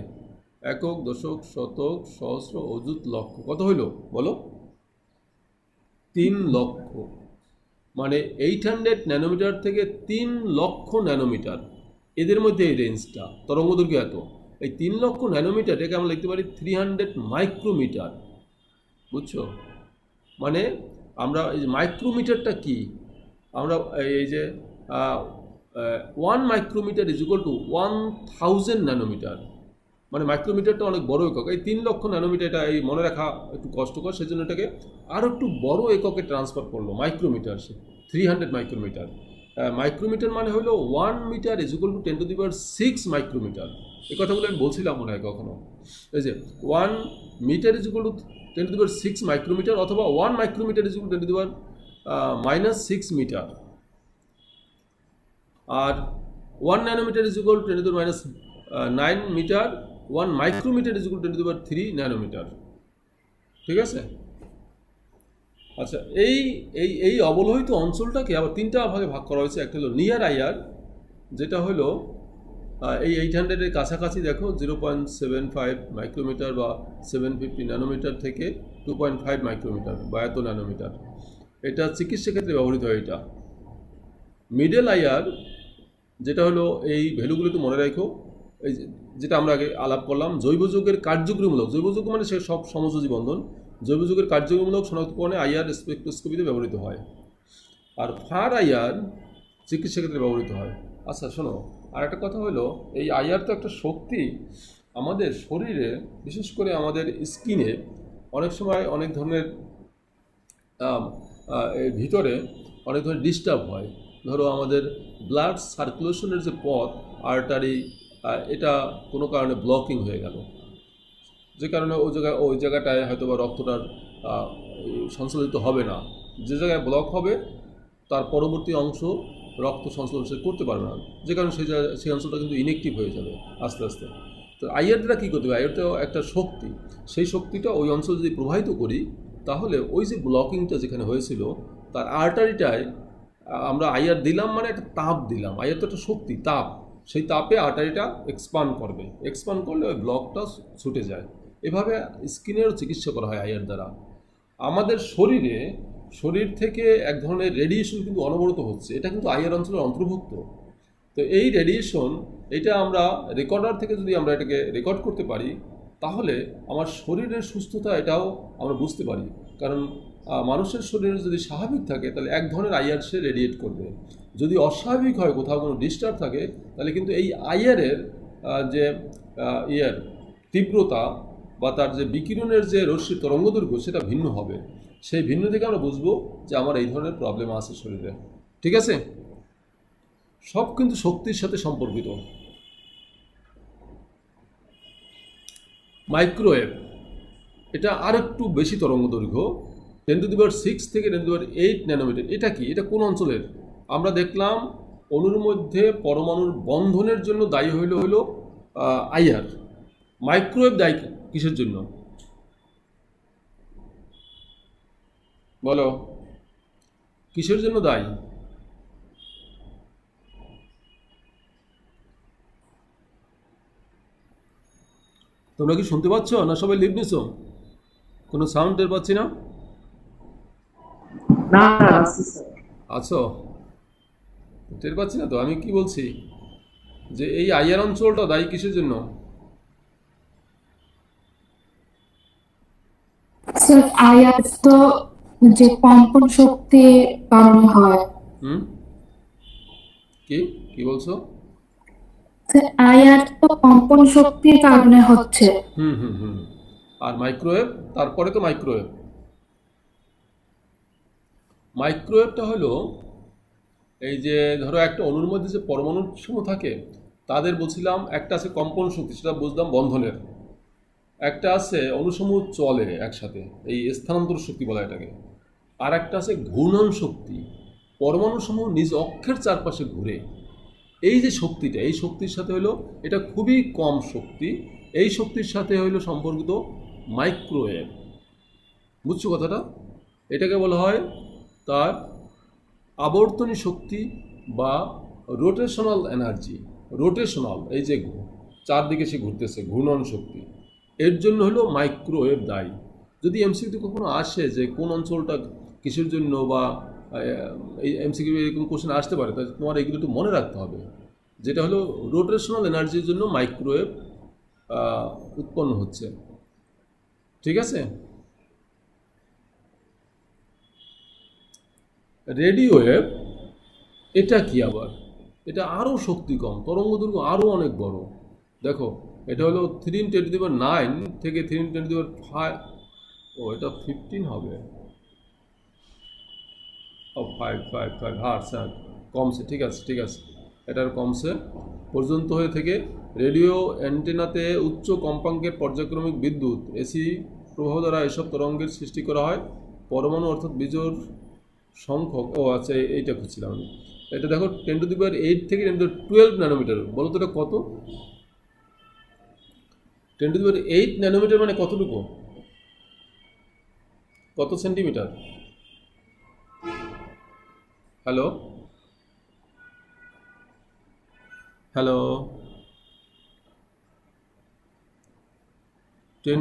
একক, দশক, শতক, সহস্র, অযুত, লক্ষ, কত হইল বলো? 3 লক্ষ। মানে 800 ন্যানোমিটার থেকে 3 লক্ষ ন্যানোমিটার, এদের মধ্যে এই রেঞ্জটা তরঙ্গ দৈর্ঘ্য এত। এই 3 লক্ষ ন্যানোমিটার এটাকে আমরা লিখতে পারি 300 মাইক্রোমিটার। বুঝছো? মানে আমরা এই যে মাইক্রোমিটারটা কি, আমরা এই যে 1 micrometer is equal to 1000 nanometer. মানে মাইক্রোমিটারটা অনেক বড় একক। এই 3 লক্ষ ন্যানোমিটার, এটা এই মনে রাখা একটু কষ্টকর, সেজন্য এটাকে আরও একটু বড় এককে ট্রান্সফার করলো, মাইক্রোমিটার, 300 মাইক্রোমিটার। মাইক্রোমিটার মানে হলো 1 meter is equal to 10⁶ micrometer. এই কথাগুলো আমি বলছিলাম মনে হয় কখনো। এই যে 1 meter is equal to 10⁶ micrometer, অথবা 1 micrometer is equal to 10⁻⁶ meter. আর 1 ন্যানোমিটার ইজ ইকুয়াল টু 10⁻৯ meter. 1 micrometer is equal to 10⁻³ nanometer. ঠিক আছে? আচ্ছা, এই এই এই অবলোহিত অঞ্চলটাকে আবার 3টা ভাগে ভাগ করা হয়েছে। একটা হলো নিয়ার আইআর, যেটা হলো এই 800-এর কাছাকাছি দেখো 0.75 মাইক্রোমিটার বা 750 ন্যানোমিটার থেকে 2.5 মাইক্রোমিটার বা এত ন্যানোমিটার। এটা চিকিৎসা ক্ষেত্রে ব্যবহৃত হয়। এটা মিডল আইআর, যেটা হলো এই ভ্যালুগুলো একটু মনে রাখো। এই যেটা আমরা আগে আলাপ করলাম, জৈব যৌগের কার্যকরীমূলক, জৈব যৌগ মানে সে সব সমযোজী বন্ধন, জৈব যৌগের কার্যকরীমূলক শনাক্তকরণে আইআর স্পেকট্রোস্কোপিতে ব্যবহৃত হয়। আর ফার আইআর চিকিৎসা ক্ষেত্রে ব্যবহৃত হয়। আচ্ছা শোনো, আর একটা কথা হলো, এই আইআর তো একটা শক্তি আমাদের শরীরে, বিশেষ করে আমাদের স্কিনে অনেক সময় অনেক ধরনের এর ভিতরে অনেক ধরনের ডিস্টার্ব হয়। ধরো আমাদের ব্লাড সার্কুলেশনের যে পথ, আর্টারি, এটা কোনো কারণে ব্লকিং হয়ে গেল, যে কারণে ওই জায়গাটায় হয়তো বা রক্তটার সঞ্চালিত হবে না। যে জায়গায় ব্লক হবে তার পরবর্তী অংশ রক্ত সঞ্চালন করতে পারবে না, যে কারণে সেই অঞ্চলটা কিন্তু ইনএক্টিভ হয়ে যাবে আস্তে আস্তে। তো আইআর দ্বারা কী করতে হবে? আইআর তো একটা শক্তি, সেই শক্তিটা ওই অঞ্চল যদি প্রবাহিত করি, তাহলে ওই যে ব্লকিংটা যেখানে হয়েছিল তার আর্টারিটায় আমরা আইআর দিলাম, মানে একটা তাপ দিলাম। আইআর তো একটা শক্তি, তাপ, সেই তাপে আর্টারিটা এক্সপান্ড করবে, এক্সপান্ড করলে ওই ব্লকটা ছুটে যায়। এভাবে স্কিনেরও চিকিৎসা করা হয় আইআর দ্বারা। আমাদের শরীর থেকে এক ধরনের রেডিয়েশন কিন্তু অনবরত হচ্ছে, এটা কিন্তু আইআর অঞ্চলের অন্তর্ভুক্ত। তো এই রেডিয়েশন, এটা আমরা রেকর্ডার থেকে যদি আমরা এটাকে রেকর্ড করতে পারি, তাহলে আমার শরীরের সুস্থতা এটাও আমরা বুঝতে পারি। কারণ মানুষের শরীরে যদি স্বাভাবিক থাকে তাহলে এক ধরনের আইআর সে রেডিয়েট করবে। যদি অস্বাভাবিক হয়, কোথাও কোনো ডিস্টার্ব থাকে, তাহলে কিন্তু এই আইআরের যে তীব্রতা বা তার যে বিকিরণের যে রশ্মির তরঙ্গদৈর্ঘ্য, সেটা ভিন্ন হবে। সেই ভিন্ন থেকে আমরা বুঝবো যে আমার এই ধরনের প্রবলেম আছে শরীরে। ঠিক আছে? সব কিন্তু শক্তির সাথে সম্পর্কিত। মাইক্রোওয়েভ, এটা আর একটু বেশি তরঙ্গদৈর্ঘ্য, 10⁶ থেকে 10⁸ ন্যানোমিটার। এটা কি? এটা কোন অঞ্চলের? আমরা দেখলাম অণুর মধ্যে পরমাণুর বন্ধনের জন্য দায়ী হইল আইআর। মাইক্রোওয়েভ দায়ী কিসের জন্য বলো? কিসের জন্য দায়ী? তোমরা কি শুনতে পাচ্ছ না? সবাই লিভ নিছো? কোনো সাউন্ড টের পাচ্ছি না। আছো? টের পাচ্ছি না তো। আমি কি বলছি যে এই আইআর অঞ্চলটা দায়ী কিসের জন্য? স্যার আইআর তো যে কম্পন শক্তি কারণে হয়। কি কি বলছো? স্যার আইআর তো কম্পন শক্তির কারণে হচ্ছে। হুম হুম হুম। আর মাইক্রোওয়েভ, তারপরে তো মাইক্রোওয়েভ। মাইক্রোওয়েভটা হলো এই যে ধরো একটা অণুর মধ্যে যে পরমাণু সমূহ থাকে, তাদের বলছিলাম একটা আছে কম্পন শক্তি, সেটা বুঝলাম বন্ধনের। একটা আছে অণুসমূহ চলে একসাথে, এই স্থানান্তর শক্তি বলা এটাকে। আর একটা আছে ঘূর্ণন শক্তি, পরমাণু সমূহ নিজ অক্ষের চারপাশে ঘুরে। এই যে শক্তিটা, এই শক্তির সাথে হলো, এটা খুবই কম শক্তি, এই শক্তির সাথে হইলো সম্পর্কিত মাইক্রোওয়েভ। বুঝছো কথাটা? এটাকে বলা হয় তার আবর্তনী শক্তি বা রোটেশনাল এনার্জি। রোটেশনাল, এই যে চারদিকে সে ঘুরতেছে, ঘূর্ণন শক্তি, এর জন্য হলো মাইক্রোওয়েভ দায়ী। যদি এমসিকিউ কখনো আসে যে কোন অঞ্চলটা কিসের জন্য, বা এই এমসিকিউ এরকম কোশ্চেন আসতে পারে, তাহলে তোমার এগুলো একটু মনে রাখতে হবে, যেটা হলো রোটেশনাল এনার্জির জন্য মাইক্রোওয়েভ উৎপন্ন হচ্ছে। ঠিক আছে? রেডিও ওয়েভ, এটা কি আবার? এটা আরও শক্তি কম, তরঙ্গ দৈর্ঘ্য আরও অনেক বড়। দেখো, এটা হলো 3×10⁹ থেকে 3×5, ও এটা 15 হবে, ও 5 হার্টস, হ্যাঁ কমছে, ঠিক আছে ঠিক আছে, এটার কমছে পর্যন্ত হয়ে থেকে রেডিও অ্যান্টেনাতে উচ্চ কম্পাঙ্কের পর্যায়ক্রমিক বিদ্যুৎ এসি প্রবাহ দ্বারা এসব তরঙ্গের সৃষ্টি করা হয়। পরমাণু অর্থাৎ বিজোড় সংখ্যক, ও আচ্ছা এইটা খুঁজছিলাম আমি। এটা দেখো 10⁸ থেকে 10⁻12 ন্যানোমিটার। বলো তো এটা কত? 10⁸ ন্যানোমিটার মানে কতটুকু, কত সেন্টিমিটার? হ্যালো হ্যালো 10⁸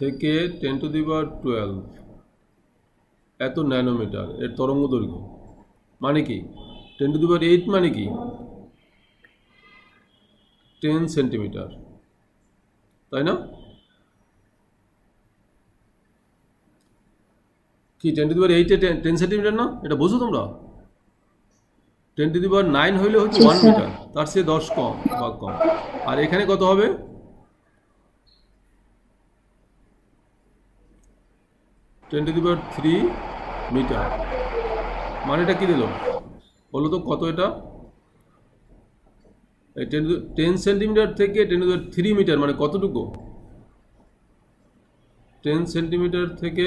থেকে 10⁻12 এত ন্যানোমিটার এর তরঙ্গ দৈর্ঘ্য। মানে কি 10⁸ মানে কি 10 সেন্টিমিটার, তাই না? কি 10⁸ 10 সেন্টিমিটার না? এটা বোঝো তোমরা? 10⁹ হইলে হচ্ছে 1 মিটার, তার চেয়ে 10 কম বা কম। আর এখানে কত হবে? 10⁻³ মিটার। মানে এটা কি দিল বলো তো, কত এটা? 10 সেন্টিমিটার থেকে 10⁻³ মিটার মানে কতটুকু? 10 সেন্টিমিটার থেকে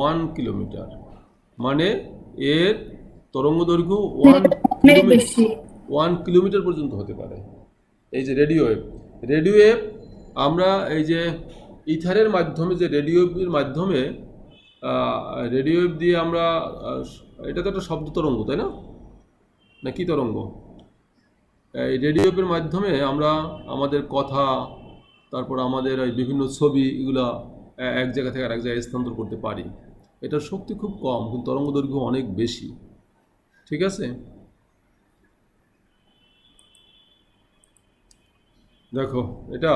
1 কিলোমিটার, মানে এর তরঙ্গ দৈর্ঘ্য 1 কিলোমিটার পর্যন্ত হতে পারে। এই যে রেডিও ওয়েভ, রেডিও ওয়েভ আমরা এই যে ইথারের মাধ্যমে, যে রেডিও ওয়েভের মাধ্যমে, রেডিও ওয়েভ দিয়ে আমরা, এটা তো একটা শব্দ তরঙ্গ, তাই না? না কি তরঙ্গ? এই রেডিও ওয়েভের মাধ্যমে আমরা আমাদের কথা, তারপর আমাদের এই বিভিন্ন ছবি, এগুলা এক জায়গা থেকে আরেক জায়গায় স্থানান্তর করতে পারি। এটার শক্তি খুব কম, কিন্তু তরঙ্গ দৈর্ঘ্য অনেক বেশি। ঠিক আছে? দেখো, এটা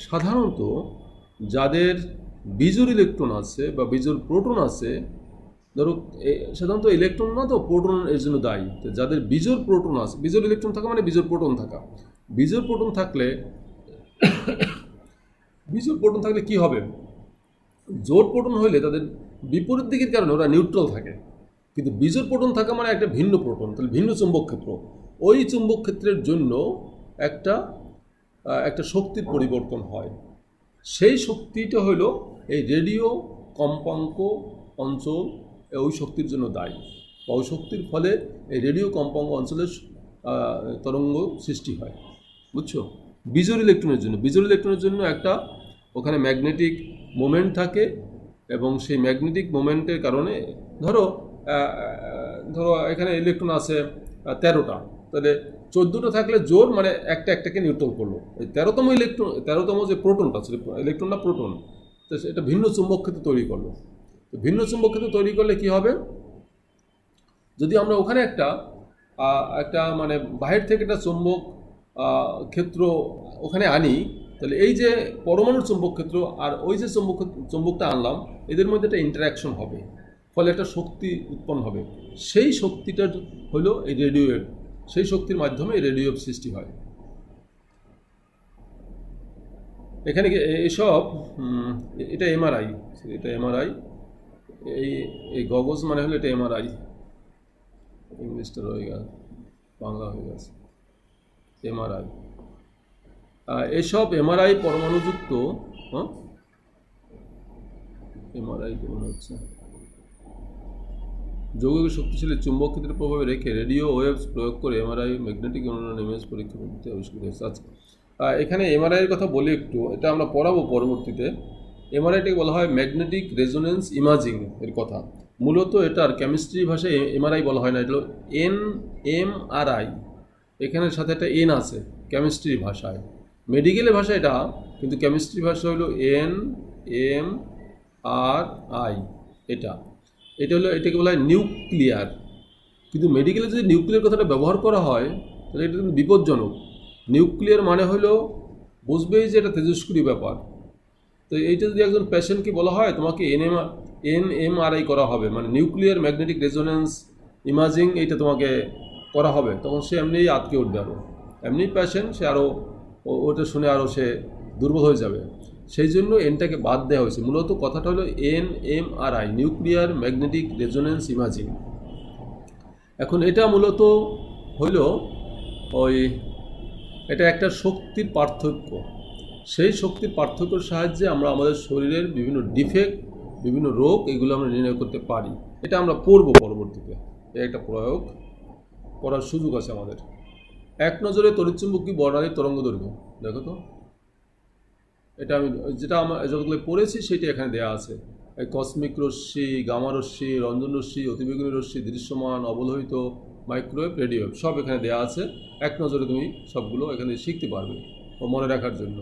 সাধারণত যাদের বিজোড় ইলেকট্রন আছে বা বিজোড় প্রোটন আছে, ধরো সাধারণত ইলেকট্রন না তো প্রোটন এর জন্য দায়ী। তো যাদের বিজোড় প্রোটন আছে, বিজোড় ইলেকট্রন থাকা মানে বিজোড় প্রোটন থাকা। বিজোড় প্রোটন থাকলে কি হবে? জোড় প্রোটন হইলে তাদের বিপরীত দিকের কারণে ওরা নিউট্রাল থাকে। কিন্তু বিজোড় প্রোটন থাকা মানে একটা ভিন্ন প্রোটন, তাহলে ভিন্ন চুম্বক ক্ষেত্র। ওই চুম্বক ক্ষেত্রের জন্য একটা শক্তির পরিবর্তন হয়। সেই শক্তিটা হলো এই রেডিও কম্পাঙ্ক অঞ্চল, ওই শক্তির জন্য দায়ী। ওই শক্তির ফলে এই রেডিও কম্পাঙ্ক অঞ্চলের তরঙ্গ সৃষ্টি হয়। বুঝছো? বিজোড় ইলেকট্রনের জন্য একটা ওখানে ম্যাগনেটিক মোমেন্ট থাকে, এবং সেই ম্যাগনেটিক মোমেন্টের কারণে ধরো এখানে ইলেকট্রন আছে 13টা, তাহলে 14টা থাকলে জোড়, মানে একটাকে নিউট্রাল করলো। এই 13তম যে প্রোটনটা ছিল, ইলেকট্রন না প্রোটন, তো এটা ভিন্ন চুম্বক ক্ষেত্র তৈরি করলো। তো ভিন্ন চুম্বক ক্ষেত্র তৈরি করলে কি হবে? যদি আমরা ওখানে একটা মানে বাহির থেকে একটা চুম্বক ক্ষেত্র ওখানে আনি, তাহলে এই যে পরমাণুর চুম্বক ক্ষেত্র আর ওই যে চুম্বকটা আনলাম, এদের মধ্যে একটা ইন্টারাকশন হবে। ফলে একটা শক্তি উৎপন্ন হবে। সেই শক্তিটা হলো এই রেডিও ওয়েভ, সেই শক্তির মাধ্যমে এই রেডিও ওয়েভ সৃষ্টি হয়। এখানে এসব এটা এমআরআই, এই গগজ মানে হলো এটা এমআরআই, ইংলিশটা রয়ে গেল, বাংলা হয়ে গেছে এমআরআই। এসব এমআরআই পরমাণুযুক্ত, এমআরআই কেমন হচ্ছে, যৌগিক শক্তিশালী চুম্বক ক্ষেত্রের প্রভাবে রেখে রেডিও ওয়েভস প্রয়োগ করে এমআরআই ম্যাগনেটিক অনুরণন ইমেজ পরীক্ষা পদ্ধতি আবিষ্কৃত হয়েছে। আচ্ছা, এখানে এমআরআইয়ের কথা বলি একটু, এটা আমরা পড়াবো পরবর্তীতে। এমআরআইটাকে বলা হয় ম্যাগনেটিক রেজোনেন্স ইমেজিং এর কথা। মূলত এটার কেমিস্ট্রি ভাষায় এমআরআই বলা হয় না, এটা হলো এনএমআরআই, এখানের সাথে একটা এন আছে কেমিস্ট্রি ভাষায়। মেডিকেলের ভাষা এটা, কিন্তু কেমিস্ট্রি ভাষা হলো এনএমআরআই। এটা হলো, এটাকে বলা হয় নিউক্লিয়ার। কিন্তু মেডিকেলে যদি নিউক্লিয়ার কথাটা ব্যবহার করা হয় তাহলে এটা কিন্তু বিপজ্জনক। নিউক্লিয়ার মানে হলো বুঝবেই যে এটা তেজস্ক্রিয় ব্যাপার। তো এইটা যদি একজন পেশেন্টকে বলা হয় তোমাকে এনএমআরআই করা হবে, মানে নিউক্লিয়ার ম্যাগনেটিক রেজোনেন্স ইমেজিং, এইটা তোমাকে করা হবে, তখন সে এমনিই আটকে উঠবে, আরও এমনি পেশেন্ট, সে আরও ওটা শুনে আরও সে দুর্বল হয়ে যাবে। সেই জন্য এনটাকে বাদ দেওয়া হয়েছে। মূলত কথাটা হলো এনএমআরআই, নিউক্লিয়ার ম্যাগনেটিক রেজোনেন্স ইমেজিং। এখন এটা মূলত হলো এটা একটা শক্তির পার্থক্য। সেই শক্তির পার্থক্যের সাহায্যে আমরা আমাদের শরীরের বিভিন্ন ডিফেক্ট, বিভিন্ন রোগ, এগুলো আমরা নির্ণয় করতে পারি। এটা আমরা পড়ব পরবর্তীতে, একটা প্রয়োগ করার সুযোগ আছে আমাদের। এক নজরে তড়িৎচুম্বকী বর্ণালীর তরঙ্গ দৈর্ঘ্য দেখো তো, এটা আমি যেটা যতগুলো পড়েছি সেটা এখানে দেওয়া আছে। এই কসমিক রশ্মি, গামা রশ্মি, রঞ্জন রশ্মি, অতিবেগুনি রশ্মি, দৃশ্যমান, অবলোহিত, মাইক্রোওয়েভ, রেডিও ওয়েভ, সব এখানে দেওয়া আছে। এক নজরে তুমি সবগুলো এখানে শিখতে পারবে ও মনে রাখার জন্য,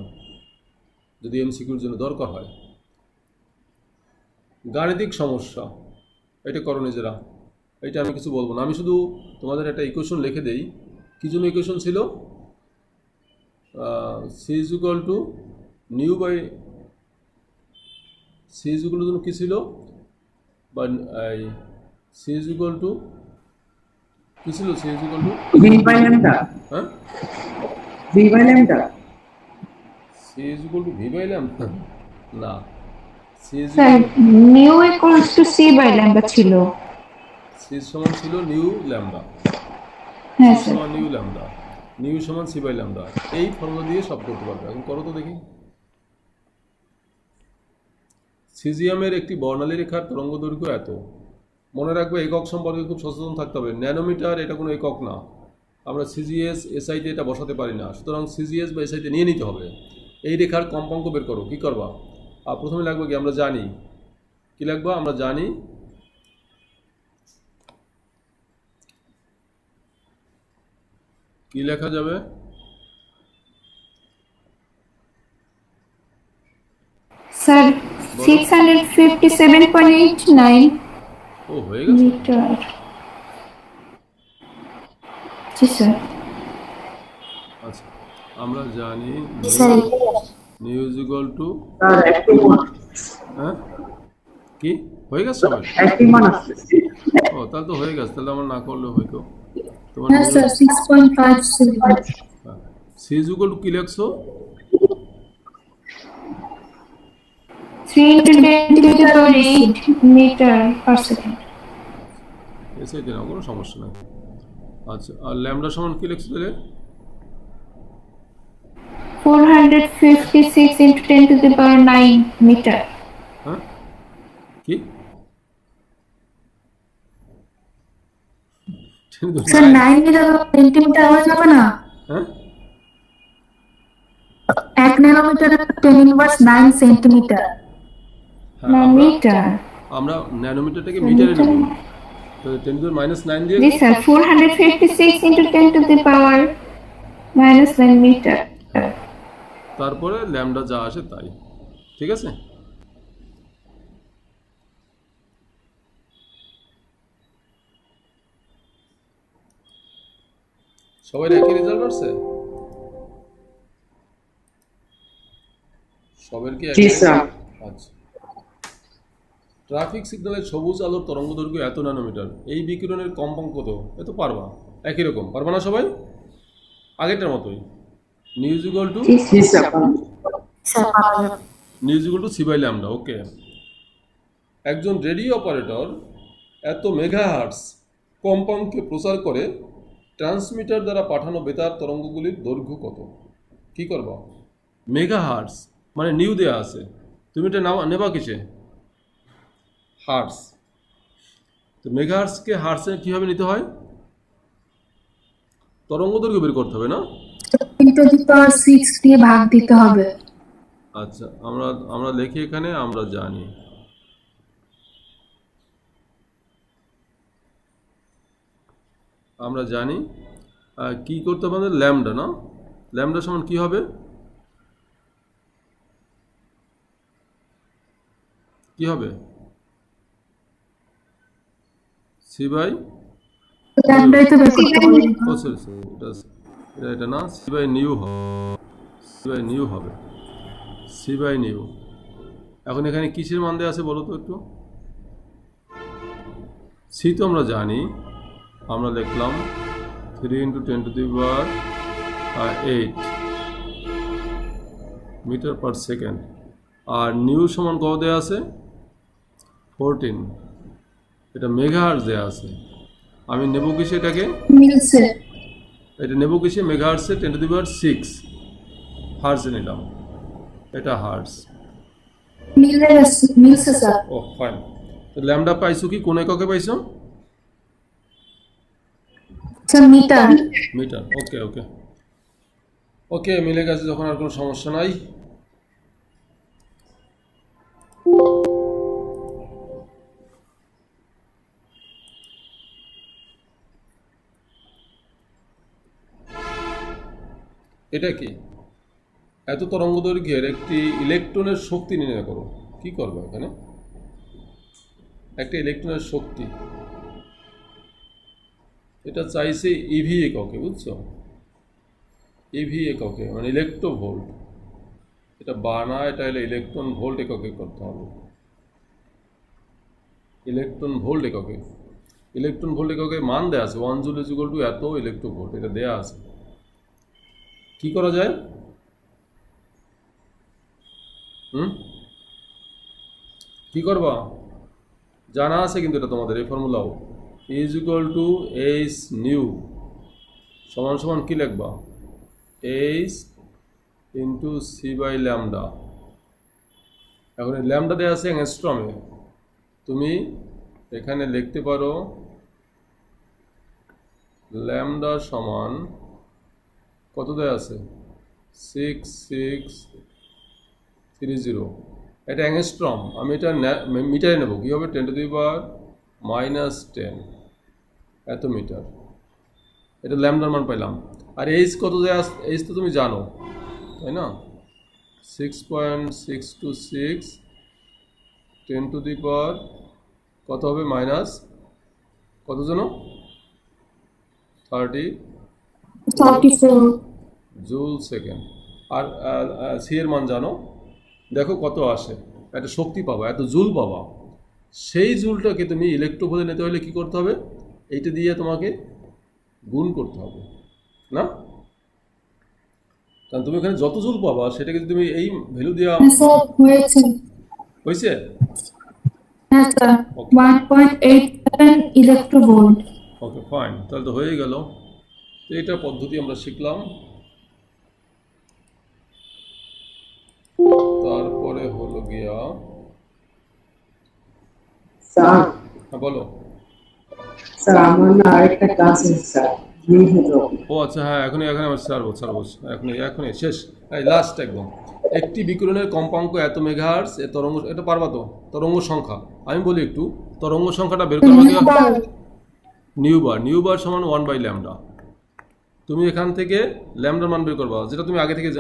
যদি এমসিকিউর জন্য দরকার হয়। গাণিতিক সমস্যা, এটা করো নিজেরা, এটা আমি কিছু বলবো না, আমি শুধু তোমাদের একটা ইকুয়েশন লিখে দেই। কী জন্য ইকুয়েশন ছিল? C is equal to nu by c is equal to কী ছিল, বা সি ইজ ইকুয়াল টু কী ছিল? C is equal to v by lambda. হ্যাঁ, v by lambda. C is equal to v by lambda না, c is sir nu equals to c by lambda ছিল। C সমান ছিল nu lambda, হ্যাঁ c sir. সমান nu lambda, nu সমান c by lambda. এই formula দিয়ে সব করতে পারবে। এখন করো তো দেখি। সিজিয়ামের একটি বর্ণালী রেখার তরঙ্গ দৈর্ঘ্য এত। মনে রাখবে একক সম্পর্কে খুব সচেতন থাকতে হবে। ন্যানোমিটার এটা কোনো একক না, আমরা সিজিএস এসআইতে এটা বসাতে পারি না, সুতরাং সিজিএস বা এসআইতে নিয়ে নিতে হবে। এই রেখার কম্পাঙ্ক বের করো, কী করবা? আর প্রথমে লাগবে কি, আমরা জানি কি লাগবে, আমরা জানি কি লেখা যাবে? স্যার 657.89 ও হয়ে গেছে। মিটার। জি স্যার। আচ্ছা, আমরা জানি sir new is equal two, sir একটি মান, হ্যাঁ কি হয়ে গেছে সবাই? একটি মান আছে। ও তাহলে তো হয়ে গেছে, তাহলে আমার না করলে হয়তো তোমার হ্যাঁ sir 6.57 C is equal to কি লেখছো? 310 মিটার পার সেকেন্ড। এসআইতে না, কোনো সমস্যা নাই। আচ্ছা, আর ল্যামডা সমান কি লেখছো তাহলে? 456 into 10 to the power 9 meter. হ্যাঁ কি স্যার 9 মিটার সেন্টিমিটার হয়ে যাবে না? হ্যাঁ 1 ন্যানোমিটার 10 ইনভার্স 9 সেন্টিমিটার। না মিটার। আমরা ন্যানোমিটারটাকে মিটারে নেব, তো 10⁻⁹ দিয়ে জি sir 456 into 10 to the power -9 metre. তারপরে ল্যামডা যা আসে তাই। ঠিক আছে, সবাই একই রেজাল্ট আসছে? সবার কি জি স্যার। আচ্ছা, ট্রাফিক সিগন্যালের সবুজ আলোর তরঙ্গদৈর্ঘ্য এত ন্যানোমিটার, এই বিকিরণের কম্পাঙ্ক কত? এত পারবা, একই রকম পারবা না সবাই? আগেরটার মতোই। নিউজ ইকুয়াল টু জি sir c by lambda. Okay, একজন রেডিও অপারেটর এত মেগাহার্টজ কম্পাঙ্কে প্রচার করে, ট্রান্সমিটার দ্বারা পাঠানো বেতার তরঙ্গগুলির দৈর্ঘ্য কত? কি করবা? মেগাহার্টজ মানে নিউ দেয়া আছে, তুমি এটা নেবা কিসে? হার্টস। তো মেগাহার্টসকে হার্টসে কীভাবে নিতে হয়? তরঙ্গ দৈর্ঘ্য বের করতে হবে না? 10⁶ দিয়ে ভাগ দিতে হবে। আচ্ছা, আমরা লিখি এখানে, আমরা জানি কি করতে হবে আমাদের? ল্যামডা না? ল্যামডা সমান কি হবে? কি হবে? সি বাই ল্যামডাই তো বের করতে হবে। ও সরি এটা না, সি বাই নিউ হবে, সি বাই নিউ। এখন এখানে কিসের মান দেওয়া আছে বলো তো একটু? সি তো আমরা জানি, আমরা লিখলাম 3 × 10⁸ মিটার পার সেকেন্ড। আর নিউ সমান কত দেওয়া আছে? 14। এটা মেগাহার্টজ দেওয়া আছে। আমি নেব কিসে এটাকে? মিলছে। এটা নেব কিসে? মেগাহার্টসে 10⁶ হার্টসে নিলাম, এটা হার্টস। মিলছে স্যার। ও ফাইন। তো ল্যামডা পাইছো কি কোন এককে পাইছো? Sir meter. Meter. Okay okay okay, মিলে গেছে যখন, আর কোনো সমস্যা নাই। এটা কি? এত তরঙ্গ দৈর্ঘ্যের একটি ইলেকট্রনের শক্তি নির্ণয় করো। কি করবো এখানে? একটা ইলেকট্রনের শক্তি, এটা চাইছে ইভি এককে, বুঝছো? ইভি এককে মানে ইলেকট্রোভোল্ট। এটা বানা, এটা হলো ইলেকট্রন ভোল্ট এককে করতে হবে। ইলেকট্রন ভোল্ট এককে, ইলেকট্রন ভোল্ট এককে মান দেওয়া আছে 1 জুল ইকুয়াল টু এত ইলেকট্রোভোল্ট, এটা দেওয়া আছে। কি করা যায়? কি করবা? জানা আছে কিন্তু এটা তোমাদের, এই ফর্মুলাও। Is equal to h nu সমান সমান কি লিখবা? H into c by lambda. এখন এই ল্যামডা দেওয়া আছে অ্যাংস্ট্রমে, তুমি এখানে লিখতে পারো ল্যামডা সমান কত দেওয়া আছে? 6630। এটা অ্যাংস্ট্রম, আমি এটা মিটারে নেব। কী হবে? 10⁻⁻10 এত মিটার। এটা ল্যামডার মান পাইলাম। আর এইচ কত দেওয়া? এইচ তো তুমি জানো, তাই না? 6.626 10⁻, কত হবে? মাইনাস কত যেন? 34 জুল সেকেন্ড। আর সি এর মান জানো, দেখো কত আসে। একটা শক্তি পাবা, এত জুল পাবা। সেই জুলটাকে তুমি ইলেকট্রোভোল্টে নিতে হলে কী করতে হবে? এইটা দিয়ে তোমাকে গুণ করতে হবে না? কারণ তুমি এখানে যত জুল পাবা সেটাকে যদি তুমি এই ভ্যালু দিয়ে স্যার হয়েছে। হয়েছে? হ্যাঁ স্যার 1.87 ইলেকট্রোভোল্ট। ওকে ফাইন, তাহলে তো হয়ে গেল। তো এটা পদ্ধতি আমরা শিখলাম। তারপরে হলো গিয়া, স্যার হ্যাঁ বলো। স্যার আমার না আরেকটা ক্লাস আছে স্যার, লিভ হয়ে যাবে। ও আচ্ছা, হ্যাঁ এখনই আমার ছাড়বো এখনই শেষ। এই লাস্ট একদম। একটি বিকিরণের কম্পাঙ্ক এত মেগাহার্টজ, এ তরঙ্গ, এটা পারবা তো? তরঙ্গ সংখ্যা আমি বলি একটু, তরঙ্গ সংখ্যাটা বের করবা গিয়া নিউ বার সমান 1/λ। তুমি এখান থেকে ল্যামডার মান বের করবা, যেটা তুমি আগে থেকে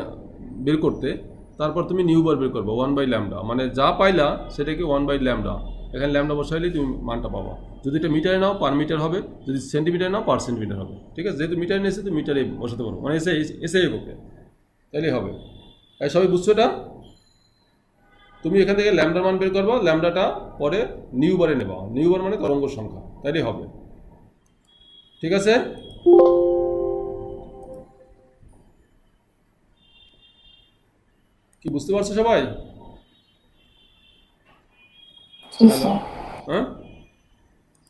বের করতে, তারপর তুমি নিউ বার বের করবা 1/λ, মানে যা পাইলা সেটাকে 1/λ। এখানে ল্যামডা বসাইলেই তুমি মানটা পাবা। যদি এটা মিটারে নাও পার মিটার হবে, যদি সেন্টিমিটারে নাও পার সেন্টিমিটার হবে। ঠিক আছে? যেহেতু মিটারে নিয়েছে তো মিটারে বসাতে পারবো, মানে এসে এককে, তাইলেই হবে। তাইলেই সবাই বুঝছো এটা? তো তুমি এখান থেকে ল্যামডার মান বের করবা, ল্যামডাটা পরে নিউ বারে নেবা, নিউ বার মানে তরঙ্গ সংখ্যা, তাইলে হবে। ঠিক আছে? কি বুঝতে পারছো সবাই? জি স্যার। হ্যাঁ